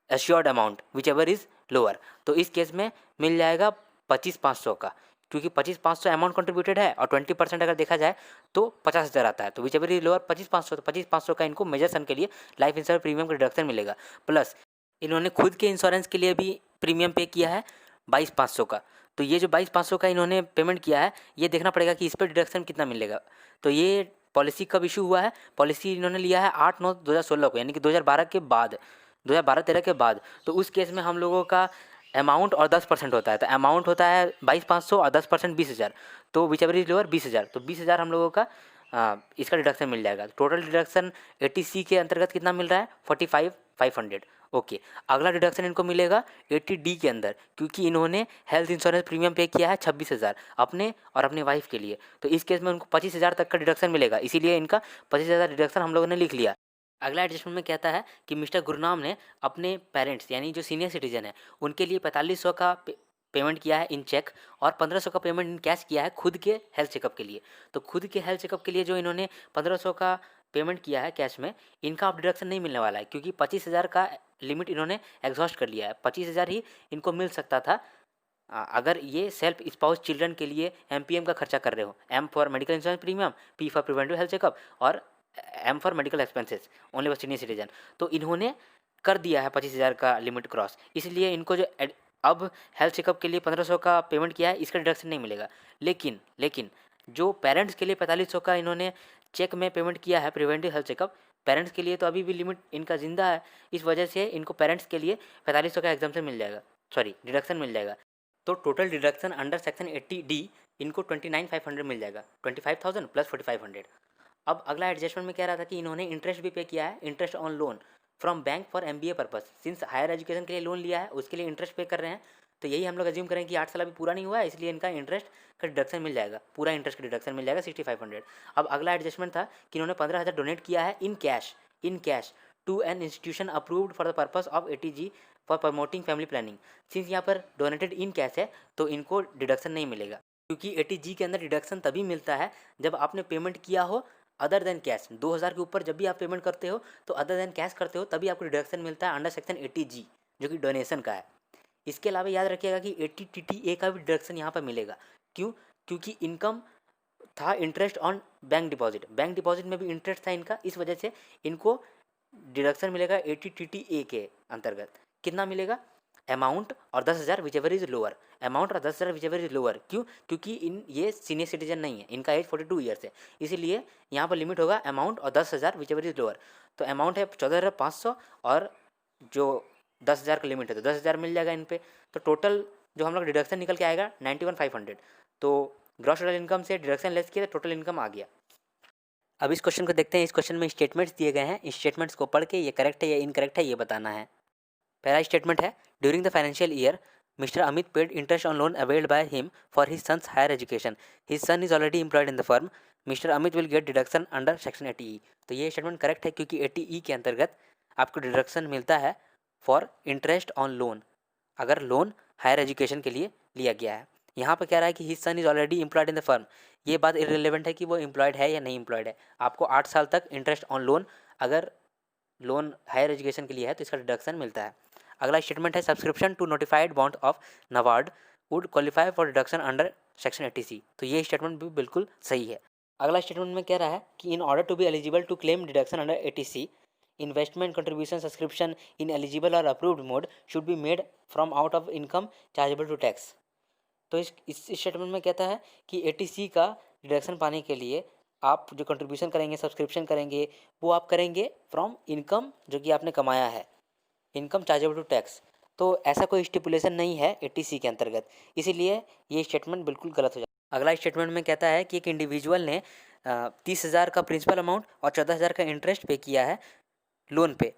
assured amount which ever is lower. तो इस केस में मिल जाएगा 25,500 का, क्योंकि 25,500 अमाउंट कंट्रीब्यूटेड है और 20% अगर देखा जाए तो 50,000 आता है। तो विच एवर इज लोअर 25,500, तो 25,500 का इनको मेजर सन के लिए लाइफ इंश्योरेंस प्रीमियम का डिडक्शन मिलेगा। प्लस इन्होंने खुद के इंश्योरेंस के लिए भी प्रीमियम पे किया है 22,500 का। तो ये जो 22,500 का इन्होंने पेमेंट किया है, ये देखना पड़ेगा कि इस पर डिडक्शन कितना मिलेगा। तो ये पॉलिसी कब इशू हुआ है? पॉलिसी इन्होंने लिया है 8/9/2016 को, यानी कि 2012 के बाद, 2012-13 के बाद। तो उस केस में हम लोगों का अमाउंट और 10% होता है। तो अमाउंट होता है 22,500 और 10% 20,000, तो विच एवर इज लोअर 20,000। तो 20,000 हम लोगों का इसका डिडक्शन मिल जाएगा। टोटल डिडक्शन 80C के अंतर्गत कितना मिल रहा है? 45,500। ओके, अगला डिडक्शन इनको मिलेगा 80D के अंदर, क्योंकि इन्होंने हेल्थ इंश्योरेंस प्रीमियम पे किया है 26,000 अपने और अपने वाइफ के लिए। तो इस केस में उनको 25,000 तक का डिडक्शन मिलेगा, इसीलिए इनका 25,000 डिडक्शन हम लोगों ने लिख लिया। अगला एडजस्टमेंट में कहता है कि मिस्टर गुरनाम ने अपने पेरेंट्स यानी जो सीनियर सिटीजन है उनके लिए 4500 का पेमेंट किया है इन चेक, और 1500 का पेमेंट इन कैश किया है खुद के हेल्थ चेकअप के लिए। तो खुद के हेल्थ चेकअप के लिए जो इन्होंने 1500 का पेमेंट किया है कैश में, इनका अब डिडक्शन नहीं मिलने वाला है, क्योंकि 25,000 का लिमिट इन्होंने एग्जॉस्ट कर लिया है। 25,000 ही इनको मिल सकता था अगर ये सेल्फ स्पाउस चिल्ड्रन के लिए MPM का खर्चा कर रहे हो। M for medical insurance premium, P for preventive health checkup, और M for medical expenses only for senior citizen. तो इन्होंने कर दिया है 25,000 का लिमिट क्रॉस, इसलिए इनको जो अब हेल्थ चेकअप के लिए 1500 का पेमेंट किया है इसका डिडक्शन नहीं मिलेगा। लेकिन जो पेरेंट्स के लिए 4500 का इन्होंने चेक में पेमेंट किया है प्रिवेंटिव हेल्थ चेकअप, पेरेंट्स के लिए तो अभी भी लिमिट इनका जिंदा है, इस वजह से इनको पेरेंट्स के लिए 4500 का एग्जाम्पन मिल जाएगा, सॉरी डिडक्शन मिल जाएगा। तो total deduction under section 80D इनको 29,500 मिल जाएगा, 25,000 प्लस 4,500। अब अगला एडजस्टमेंट में कह रहा था कि इन्होंने इंटरेस्ट भी पे किया है, interest on loan from bank for MBA purpose. Since higher education के लिए लोन लिया है उसके लिए इंटरेस्ट पे कर रहे हैं, तो यही हम लोग अज्यूम करें कि 8 साल अभी पूरा नहीं हुआ है, इसलिए इनका इंटरेस्ट का डिडक्शन मिल जाएगा, पूरा इंटरेस्ट का डिडक्शन मिल जाएगा 6,500। अब अगला एडजस्टमेंट था कि इन्होंने 15,000 डोनेट किया है in cash to an institution approved for the purpose of 80G for promoting family planning. Since यहाँ पर डोनेटेड इन कैश है तो इनको डिडक्शन नहीं मिलेगा, क्योंकि 80G के अंदर डिडक्शन तभी मिलता है जब आपने पेमेंट किया हो अदर देन कैश। 2,000 के ऊपर जब भी आप पेमेंट करते हो तो अदर देन कैश करते हो तभी आपको डिडक्शन मिलता है अंडर सेक्शन 80G, जो कि डोनेशन का है। इसके अलावा याद रखिएगा कि 80TTA का भी डिडक्शन यहाँ पर मिलेगा। क्यों? क्योंकि इनकम था इंटरेस्ट ऑन बैंक डिपॉजिट में भी इंटरेस्ट था इनका, इस वजह से इनको डिडक्शन मिलेगा 80TTA के अंतर्गत। कितना मिलेगा? अमाउंट और 10,000 which ever is lower, amount और 10,000 विच एवर इज लोअर। क्यों? क्योंकि ये सीनियर सिटीजन नहीं है, इनका एज 42 ईयर्स है, इसीलिए यहाँ पर लिमिट होगा अमाउंट और 10,000 विच एवर इज लोअर। तो अमाउंट है 14,500 और जो 10,000 का लिमिट है तो 10,000 मिल जाएगा इन पे। तो टोटल जो हम लोग डिडक्शन निकल के आएगा 91,500। तो ग्रॉस टोटल इनकम से डिडक्शन लेस किया तो टोटल इनकम आ गया। अब इस क्वेश्चन को देखते हैं। इस क्वेश्चन में स्टेटमेंट्स दिए गए हैं, इस स्टेटमेंट्स को पढ़ के ये करेक्ट है या इनकरेक्ट है ये बताना है। पहला स्टेटमेंट है, during the financial year mister Amit paid interest on loan availed by him for his sons higher education, his son is already employed in the firm, mister Amit will get deduction under section 80E। तो ये statement correct है, क्योंकि 80E के अंतर्गत आपको deduction मिलता है for interest on loan, अगर लोन हायर एजुकेशन के लिए लिया गया है। यहाँ पर कह रहा है कि his son is already employed in the firm, ये बात इररिलेवेंट है कि वो एम्प्लॉयड है या नहीं एम्प्लॉयड है। आपको 8 साल तक इंटरेस्ट ऑन लोन, अगर लोन हायर एजुकेशन के लिए है तो इसका डिडक्शन मिलता है। अगला स्टेटमेंट है, subscription to notified bond of NABARD would qualify for deduction under section 80C। तो ये स्टेटमेंट भी बिल्कुल सही है। अगला स्टेटमेंट में कह रहा है कि in order to be eligible to claim deduction under 80C investment contribution subscription in eligible और approved mode should be made from out of income chargeable to tax. तो इस स्टेटमेंट में कहता है कि एटीसी का डिडक्शन पाने के लिए आप जो कंट्रीब्यूशन करेंगे, सब्सक्रिप्शन करेंगे, वो आप करेंगे फ्रॉम इनकम जो कि आपने कमाया है, इनकम चार्जेबल टू टैक्स। तो ऐसा कोई स्टिपुलेशन नहीं है एटीसी के अंतर्गत, इसीलिए ये स्टेटमेंट बिल्कुल गलत हो जाता है। अगला स्टेटमेंट में कहता है कि एक इंडिविजुअल ने 30,000 का प्रिंसिपल अमाउंट और 14,000 का इंटरेस्ट पे किया है लोन पे,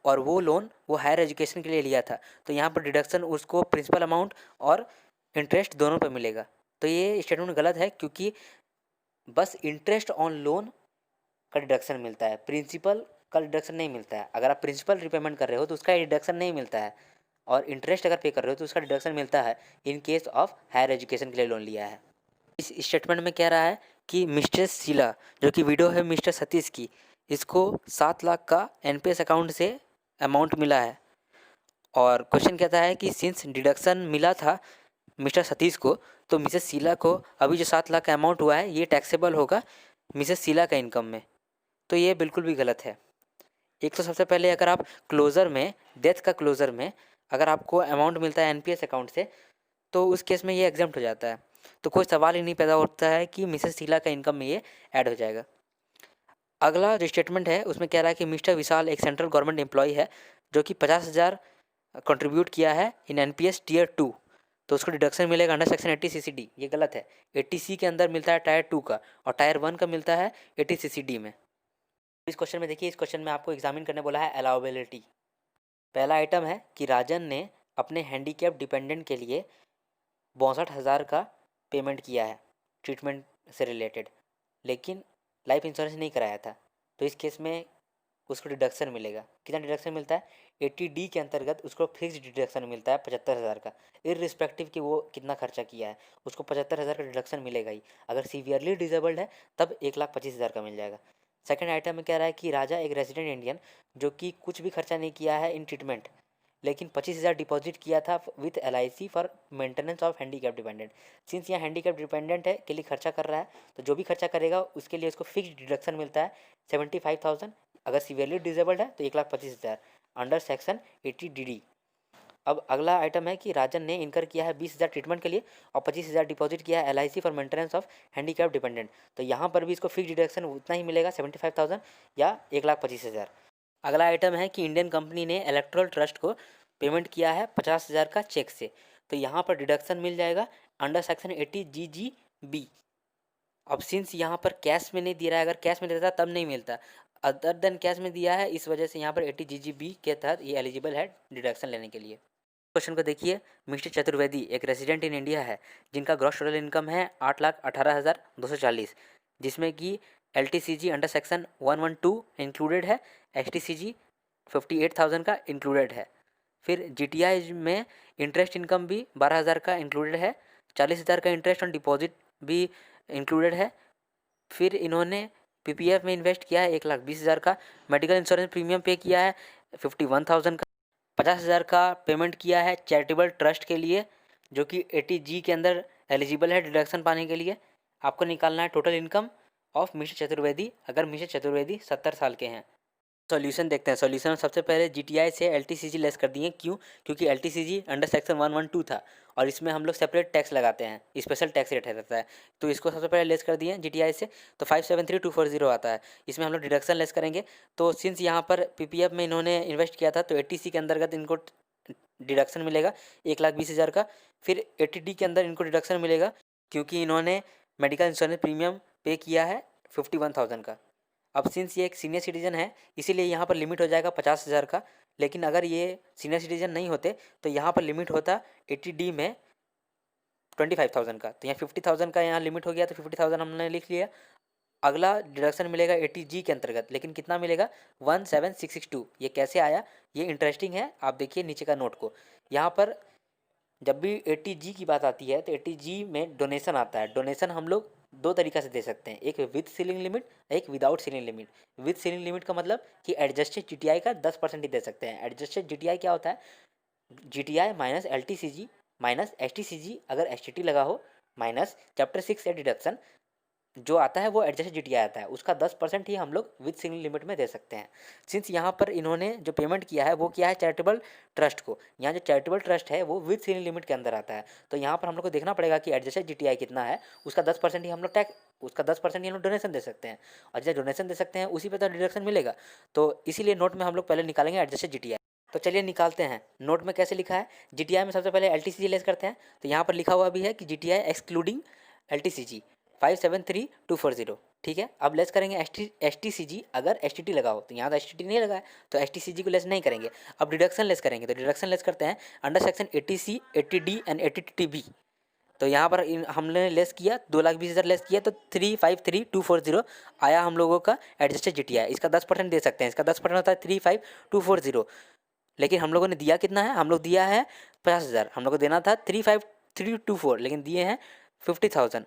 और वो लोन वो हायर एजुकेशन के लिए लिया था। तो यहाँ पर डिडक्शन उसको प्रिंसिपल अमाउंट और इंटरेस्ट दोनों पे मिलेगा। तो ये स्टेटमेंट गलत है, क्योंकि बस इंटरेस्ट ऑन लोन का डिडक्शन मिलता है, प्रिंसिपल का डिडक्शन नहीं मिलता है। अगर आप प्रिंसिपल रिपेमेंट कर रहे हो तो उसका डिडक्शन नहीं मिलता है, और इंटरेस्ट अगर पे कर रहे हो तो उसका डिडक्शन मिलता है in case of higher education के लिए लोन लिया है। इस स्टेटमेंट में कह रहा है कि मिस्टर शीला जो कि विडो है मिस्टर सतीश की, इसको 7 लाख का एनपीएस अकाउंट से अमाउंट मिला है। और क्वेश्चन कहता है कि सिंस डिडक्शन मिला था मिस्टर सतीश को, तो मिसेस शीला को अभी जो 7 लाख का अमाउंट हुआ है ये टैक्सेबल होगा मिसेस शीला का इनकम में। तो ये बिल्कुल भी गलत है। एक तो सबसे पहले अगर आप क्लोज़र में, डेथ का क्लोज़र में अगर आपको अमाउंट मिलता है एनपीएस अकाउंट से, तो उस केस में ये एग्जाम्प्ट हो जाता है। तो कोई सवाल ही नहीं पैदा होता है कि मिसेस शीला का इनकम में ये ऐड हो जाएगा। अगला जो स्टेटमेंट है उसमें कह रहा है कि मिस्टर विशाल एक सेंट्रल गवर्नमेंट एम्प्लॉय है जो कि 50,000 कंट्रीब्यूट किया है इन एनपीएस टीयर 2, तो उसको डिडक्शन मिलेगा अंडर सेक्शन 80 सीसीडी। ये गलत है। 80C के अंदर मिलता है टायर 2 का, और टायर 1 का मिलता है 80 सीसीडी में। इस क्वेश्चन में देखिए, इस क्वेश्चन में आपको एग्जामिन करने बोला है अलाउबिलिटी। पहला आइटम है कि राजन ने अपने हैंडीकैप डिपेंडेंट के लिए 62,000 का पेमेंट किया है ट्रीटमेंट से रिलेटेड, लेकिन लाइफ इंश्योरेंस नहीं कराया था। तो इस केस में उसको डिडक्शन मिलेगा। कितना डिडक्शन मिलता है? 80D के अंतर्गत उसको फिक्स डिडक्शन मिलता है 75,000 का, इररिस्पेक्टिव कि वो कितना खर्चा किया है, उसको 75,000 का डिडक्शन मिलेगा ही। अगर सीवियरली डिजेबल्ड है तब 1,25,000 का मिल जाएगा। सेकंड आइटम में कह रहा है कि राजा एक रेजिडेंट इंडियन जो कि कुछ भी खर्चा नहीं किया है इन ट्रीटमेंट, लेकिन 25,000 डिपॉजिट किया था with LIC for maintenance of handicap dependent. Since यहाँ हैंडीकैप डिपेंडेंट है के लिए खर्चा कर रहा है, तो जो भी खर्चा करेगा उसके लिए उसको फिक्स डिडक्शन मिलता है 75,000। अगर सीवियरली डिजेबल्ड है तो 1,25,000 अंडर सेक्शन 80DD। अब अगला आइटम है कि राजन ने इनकर किया है 20,000 ट्रीटमेंट के लिए और 25,000 डिपॉजिट किया है LIC for maintenance of handicap dependent. तो यहाँ पर भी इसको फिक्स डिडक्शन उतना ही मिलेगा 75,000 या 1,25,000। अगला आइटम है कि इंडियन कंपनी ने इलेक्ट्रल ट्रस्ट को पेमेंट किया है 50,000 का चेक से, तो यहाँ पर डिडक्शन मिल जाएगा अंडर सेक्शन 80GGB। अब सिंस यहाँ पर कैश में नहीं दे रहा है, अगर कैश में देता तब नहीं मिलता, अदर देन कैश में दिया है, इस वजह से यहाँ पर 80GGB के तहत ये एलिजिबल है डिडक्शन लेने के लिए। क्वेश्चन को देखिए, मिस्टर चतुर्वेदी एक रेजिडेंट इन इंडिया है जिनका ग्रॉस टोटल इनकम है 8,18,240, जिसमें कि LTCG अंडर सेक्शन 112 इंक्लूडेड है, STCG 58,000 का इंक्लूडेड है। फिर GTI में इंटरेस्ट इनकम भी 12,000 का इंक्लूडेड है, 40,000 का इंटरेस्ट ऑन डिपॉजिट भी इंक्लूडेड है। फिर इन्होंने PPF में इन्वेस्ट किया है 1,20,000 का, मेडिकल इंश्योरेंस प्रीमियम पे किया है 51,000 का, 50,000 का पेमेंट किया है चैरिटेबल ट्रस्ट के लिए जो कि 80G के अंदर एलिजिबल है डिडक्शन पाने के लिए। आपको निकालना है total income of mister Chaturvedi, अगर मिस्टर चतुर्वेदी 70 साल के हैं। सॉल्यूशन देखते हैं। सॉल्यूशन में सबसे पहले GTI से LTCG लेस कर दिए, क्यों? क्योंकि LTCG अंडर सेक्शन 112 था और इसमें हम लोग सेपरेट टैक्स लगाते हैं, स्पेशल टैक्स रेट रहता है, तो इसको सबसे पहले लेस कर दिए GTI से, तो 573,240 आता है। इसमें हम लोग डिडक्शन लेस करेंगे, तो सिंस यहाँ पर PPF में इन्होंने इन्वेस्ट किया था तो 80C के अंतर्गत इनको डिडक्शन मिलेगा 1,20,000 का। फिर 80D के अंदर इनको डिडक्शन मिलेगा क्योंकि इन्होंने मेडिकल इंश्योरेंस प्रीमियम पे किया है 51,000 का। अब सिंस ये एक सीनियर सिटीजन है इसीलिए यहाँ पर लिमिट हो जाएगा 50,000 का, लेकिन अगर ये सीनियर सिटीजन नहीं होते तो यहाँ पर लिमिट होता 80D में 25,000 का, तो यहाँ 50,000 का यहाँ लिमिट हो गया, तो 50,000 हमने लिख लिया। अगला डिडक्शन मिलेगा 80G के अंतर्गत, लेकिन कितना मिलेगा? 17,662। ये कैसे आया, ये इंटरेस्टिंग है, आप देखिए नीचे का नोट को। यहाँ पर जब भी 80G की बात आती है तो 80G में डोनेशन आता है। डोनेशन हम लोग दो तरीक़ा से दे सकते हैं, एक विद सीलिंग लिमिट, एक without ceiling limit. With ceiling limit का मतलब कि एडजस्टेड GTI का 10% ही दे सकते हैं। एडजस्टेड GTI क्या होता है? GTI minus LTCG minus STCG, अगर STT लगा हो, माइनस चैप्टर 6 से डिडक्शन, जो आता है वो एडजस्टेड जीटीआई आता है, उसका 10% ही हम लोग विद सिंगल लिमिट में दे सकते हैं। सिंस यहाँ पर इन्होंने जो पेमेंट किया है वो किया है चैरिटेबल ट्रस्ट को, यहाँ जो चैरिटेबल ट्रस्ट है वो विद सिंगल लिमिट के अंदर आता है, तो यहाँ पर हम लोग को देखना पड़ेगा कि एडजस्टेड जीटीआई कितना है, उसका 10% ही हम लोग टैक्स, उसका 10% ही हम लोग डोनेशन दे सकते हैं, और जैसे डोनेशन दे सकते हैं उसी पे तो डिडक्शन मिलेगा। तो इसीलिए नोट में हम लोग पहले निकालेंगे एडजस्टेड जीटीआई। तो चलिए निकालते हैं। नोट में कैसे लिखा है, जीटीआई में सबसे पहले एलटीसीजी लेस करते हैं, तो यहाँ पर लिखा हुआ भी है कि जीटीआई एक्सक्लूडिंग एलटीसीजी 573240, ठीक है। अब लेस करेंगे एस टी सी जी, अगर एस टी टी लगाओ, तो यहाँ तो एस टी टी नहीं लगा है तो एस टी सी जी को लेस नहीं करेंगे। अब डिडक्शन लेस करेंगे, तो डिडक्शन लेस करते हैं under section 80C 80D and 80TB। तो यहाँ पर हमने लेस किया 2,20,000 लेस किया, तो 353,240 आया हम लोगों का एडजस्टेड जीटीआई। इसका 10% दे सकते हैं, इसका 10% होता है 35240। लेकिन हम लोगों ने दिया कितना है, हम लोग दिया है 50,000, हम लोग को देना था 35324, लेकिन दिए हैं 50,000।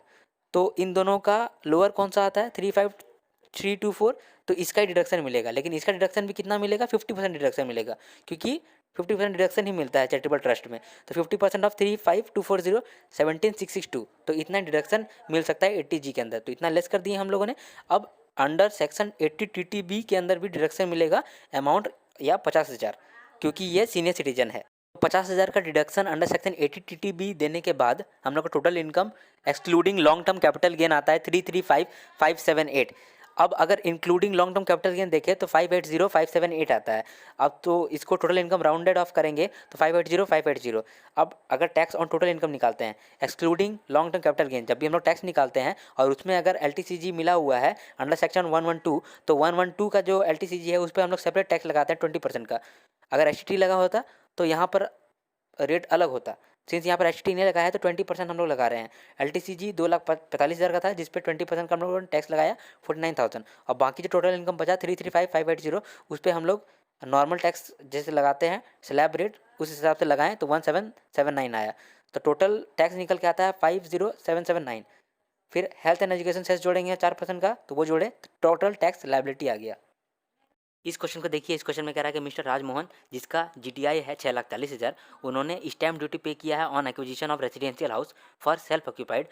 तो इन दोनों का लोअर कौन सा आता है 35324, तो इसका ही डिडक्शन मिलेगा, लेकिन इसका डिडक्शन भी कितना मिलेगा 50% डिडक्शन मिलेगा, क्योंकि 50% डिडक्शन ही मिलता है चैरिटेबल ट्रस्ट में। तो 50% ऑफ 35240 17,662, तो इतना डिडक्शन मिल सकता है 80G के अंदर, तो इतना लेस कर दिए हम लोगों ने। अब अंडर सेक्शन 80TTB के अंदर भी डिडक्शन मिलेगा अमाउंट या 50,000, क्योंकि ये सीनियर सिटीजन है। 50,000 का डिडक्शन अंडर सेक्शन 80TTB देने के बाद हम लोग का total income excluding long term capital gain आता है 335,578। अब अगर including long term capital gain देखें तो 580,578 आता है। अब तो इसको टोटल इनकम राउंडेड ऑफ करेंगे तो 580,580। अब अगर टैक्स ऑन टोटल इनकम निकालते हैं excluding long term capital gain, जब भी हम लोग टैक्स निकालते हैं और उसमें अगर LTCG मिला हुआ है अंडर सेक्शन 112, तो 112 का जो LTCG है उस पर हम लोग सेपरेट टैक्स लगाते हैं 20% का। अगर STT लगा होता तो यहाँ पर रेट अलग होता। सिंस यहाँ पर STT नहीं लगा है तो 20% हम लोग लगा रहे हैं। LTCG 2,45,000 का था, जिस पे 20% का हम लोगों ने टैक्स लगाया 49,000, और बाकी जो टोटल इनकम बचा 335,580 उस पर हम लोग नॉर्मल टैक्स जैसे लगाते हैं स्लैब रेट उस हिसाब से लगाएं तो 1779 आया। तो टोटल टैक्स निकल के आता है 50,779। फिर हेल्थ एंड एजुकेशन सेस जोड़ेंगे 4% का, तो वो जोड़े तो टोटल टैक्स लायबिलिटी आ गया। इस क्वेश्चन को देखिए, इस क्वेश्चन में कह रहा है कि मिस्टर राजमोहन, जिसका जीटीआई है 6,40,000, उन्होंने स्टैम्प ड्यूटी पे किया है on acquisition of residential house for self occupied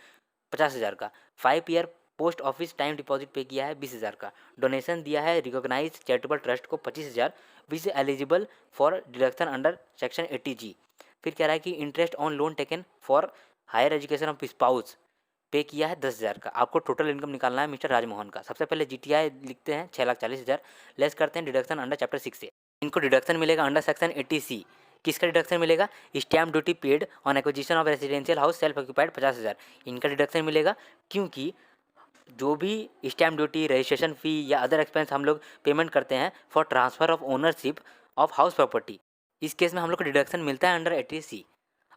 50,000 का। 5 year post office time deposit पे किया है 20,000 का। डोनेशन दिया है रिकॉग्नाइज चैरिटेबल ट्रस्ट को 25,000, which eligible for deduction under section 80G। फिर कह रहा है कि interest on loan taken for higher education of spouse pay किया है 10,000 का। आपको टोटल इनकम निकालना है मिस्टर राजमोहन का। सबसे पहले जीटीआई लिखते हैं 6,40,000, लेस करते हैं डिडक्शन अंडर चैप्टर 6 से। इनको डिडक्शन मिलेगा अंडर सेक्शन 80C। किसका डिडक्शन मिलेगा, stamp duty paid on acquisition of residential house self occupied 50,000, इनका डिडक्शन मिलेगा, क्योंकि जो भी स्टैम्प ड्यूटी रजिस्ट्रेशन फ़ी या अदर एक्सपेंस हम लोग पेमेंट करते हैं for transfer of ownership of house property, इस केस में हम लोग को डिडक्शन मिलता है अंडर 80C।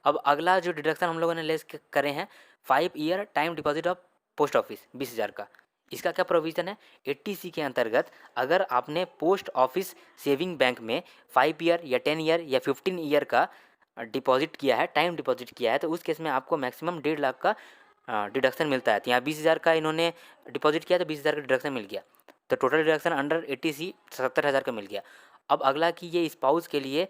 अब अगला जो डिडक्शन हम लोगों ने लेस करे हैं 5 year time deposit of post office 20,000 का। इसका क्या प्रोविज़न है, 80C के अंतर्गत अगर आपने पोस्ट ऑफिस सेविंग बैंक में 5 ईयर या 10 ईयर या 15 ईयर का डिपॉजिट किया है, टाइम डिपॉजिट किया है, तो उस केस में आपको मैक्सिमम 1.5 लाख का डिडक्शन मिलता है। तो यहाँ 20,000 का इन्होंने डिपॉजिट किया तो 20,000 का डिडक्शन मिल गया, तो टोटल डिडक्शन अंडर 80C 70,000 का मिल गया। अब अगला कि ये स्पाउस के लिए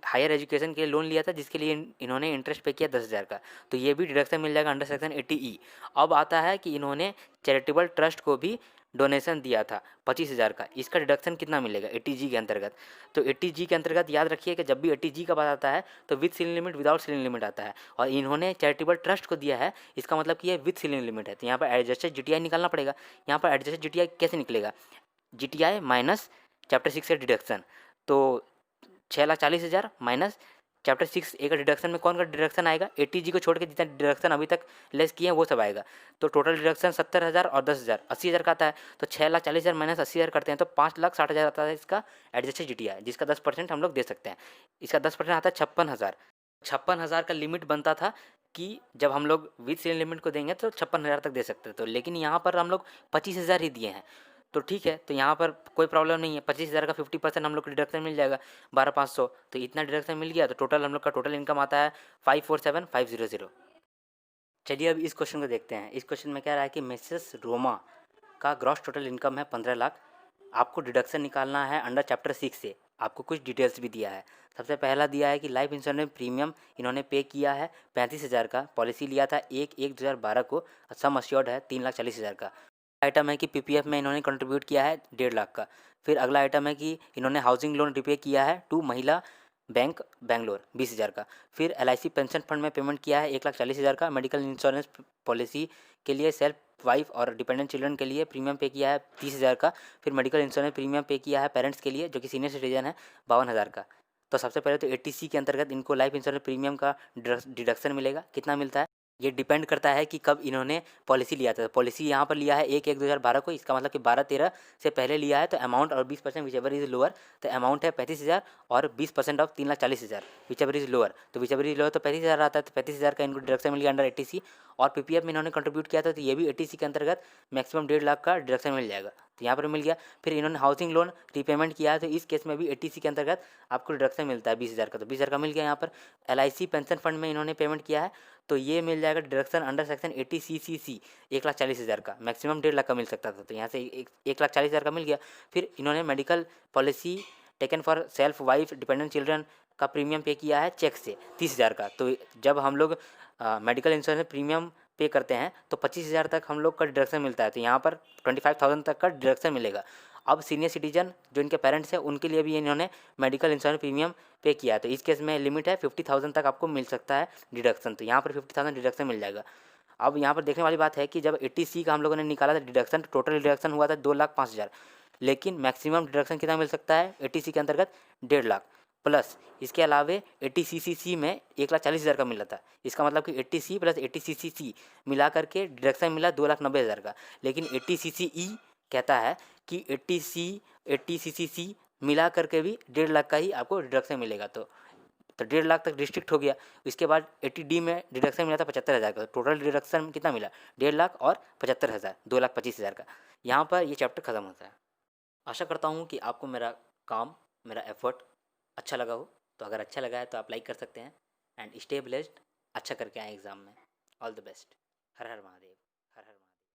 हायर एजुकेशन के लिए लोन लिया था, जिसके लिए इन्होंने इंटरेस्ट पे किया 10,000 का, तो ये भी डिडक्शन मिल जाएगा अंडर सेक्शन 80E। अब आता है कि इन्होंने चैरिटेबल ट्रस्ट को भी डोनेशन दिया था 25,000 का, इसका डिडक्शन कितना मिलेगा 80G के अंतर्गत। तो 80G के अंतर्गत याद रखिए कि जब भी 80G का बात आता है तो with ceiling limit without ceiling limit आता है, और इन्होंने चैरिटेबल ट्रस्ट को दिया है, इसका मतलब कि ये विद सीलिंग लिमिट है। तो यहाँ पर एडजस्टेड जीटीआई निकालना पड़ेगा। यहाँ पर एडजस्टेड जीटीआई कैसे निकलेगा, जीटीआई माइनस चैप्टर 6 से डिडक्शन, तो 6,40,000 माइनस चैप्टर 6A का डिडक्शन में कौन का डिडक्शन आएगा, 80G को छोड़ के जितना डिडक्शन अभी तक लेस किए हैं वो सब आएगा। तो टोटल डिडक्शन 70,000 और 10,000 80,000 का आता है, तो 6,40,000 माइनस 80,000 करते हैं तो 5,60,000 आता है इसका एडजस्टेड जीटीआई, जिसका 10% हम लोग दे सकते हैं। इसका 10% आता है 56,000। 56,000 का लिमिट बनता था कि जब हम लोग विद सीलिंग लिमिट को देंगे तो 56,000 तक दे सकते थे, तो लेकिन यहाँ पर हम लोग 25,000 ही दिए हैं, तो ठीक है, तो यहाँ पर कोई प्रॉब्लम नहीं है। 25,000 का 50% हम लोग को डिडक्शन मिल जाएगा 12,500, तो इतना डिडक्शन मिल गया, तो टोटल हम लोग का टोटल इनकम आता है 547,500। चलिए अब इस क्वेश्चन को देखते हैं। इस क्वेश्चन में क्या रहा है कि मिसेस रोमा का ग्रॉस टोटल इनकम है 15 लाख, आपको डिडक्शन निकालना है अंडर चैप्टर 6 से आपको कुछ डिटेल्स भी दिया है। सबसे पहला दिया है कि लाइफ इंश्योरेंस प्रीमियम इन्होंने पे किया है 35,000 का, पॉलिसी लिया था 1/1/2012 को, सम अश्योर्ड है 3,40,000 का। आइटम है कि पीपीएफ में इन्होंने कंट्रीब्यूट किया है 1.5 लाख का। फिर अगला आइटम है कि इन्होंने हाउसिंग लोन रिपे किया है टू महिला बैंक बैंगलोर 20,000 का। फिर एलआईसी पेंशन फंड में पेमेंट किया है 1,40,000 का। मेडिकल इंश्योरेंस पॉलिसी के लिए सेल्फ वाइफ और डिपेंडेंट चिल्ड्रन के लिए प्रीमियम पे किया है 30,000 का। फिर मेडिकल इंश्योरेंस प्रीमियम पे किया है पेरेंट्स के लिए जो कि सीनियर सिटीजन है 52,000 का। तो सबसे पहले तो 80C के अंतर्गत इनको लाइफ इंश्योरेंस प्रीमियम का डिडक्शन मिलेगा। कितना मिलता है ये डिपेंड करता है कि कब इन्होंने पॉलिसी लिया था। पॉलिसी यहाँ पर लिया है 1/1/2012 को, इसका मतलब कि 12/13 से पहले लिया है, तो अमाउंट और 20% विच एवर इज लोअर, तो अमाउंट है 35,000 और 20% of 3,40,000 which ever is lower. तो विच एवर इज लोअर तो 35,000 आता है, तो 35,000 का इनको डिडक्शन मिल गया अंडर 80C। और पीपीएफ में इन्होंने कंट्रीब्यूट किया था तो ये भी 80C के अंतर्गत मैक्सिमम 1.5 लाख का डिडक्शन मिल जाएगा, तो यहाँ पर मिल गया। फिर इन्होंने हाउसिंग लोन रीपेमेंट किया है तो इस केस में भी 80C के अंतर्गत आपको डिडक्शन मिलता है 20,000 का, तो 20,000 का मिल गया। यहाँ पर एलआईसी पेंशन फंड में इन्होंने पेमेंट किया है तो ये मिल जाएगा डिडक्शन अंडर सेक्शन 80CCC 1,40,000 का, मैक्सिमम 1.5 लाख का मिल सकता था, तो यहाँ से 1,40,000 का मिल गया। फिर इन्होंने medical policy taken for self wife dependent children का प्रीमियम पे किया है चेक से 30,000 का। तो जब हम लोग मेडिकल इंश्योरेंस प्रीमियम पे करते हैं तो 25,000 तक हम लोग का डिडक्शन मिलता है, तो यहाँ पर 25,000 तक का डिडक्शन मिलेगा। अब सीनियर सिटीजन जो इनके पेरेंट्स हैं उनके लिए भी इन्होंने मेडिकल इंश्योरेंस प्रीमियम पे किया है, तो इस केस में लिमिट है 50,000 तक आपको मिल सकता है डिडक्शन, तो यहाँ पर 50,000 डिडक्शन मिल जाएगा। अब यहाँ पर देखने वाली बात है कि जब 80C का हम लोगों ने निकाला था डिडक्शन, टोटल डिडक्शन हुआ था 2,05,000, लेकिन मैक्सिमम डिडक्शन कितना मिल सकता है 80C के अंतर्गत 1.5 लाख, प्लस इसके अलावे 80CCC में 1,40,000 का मिला था। इसका मतलब कि 80C प्लस 80CCC मिला करके डिडक्शन मिला 2,90,000 का। लेकिन 80CCE कहता है कि 80CCC मिला करके भी 1.5 लाख का ही आपको डिडक्शन मिलेगा, तो 1.5 लाख तक डिस्ट्रिक्ट हो गया। इसके बाद 80D में डिडक्शन मिला था 75,000 का, टोटल डिडक्शन कितना मिला 1.5 लाख और 75,000, 2,25,000 का। यहाँ पर ये चैप्टर खत्म होता है। आशा करता हूँ कि आपको मेरा काम, मेरा एफर्ट अच्छा लगा हो। तो अगर अच्छा लगा है तो आप लाइक कर सकते हैं एंड स्टे ब्लेस्ड, अच्छा करके आए एग्ज़ाम में। All the best. Her her Mahadev.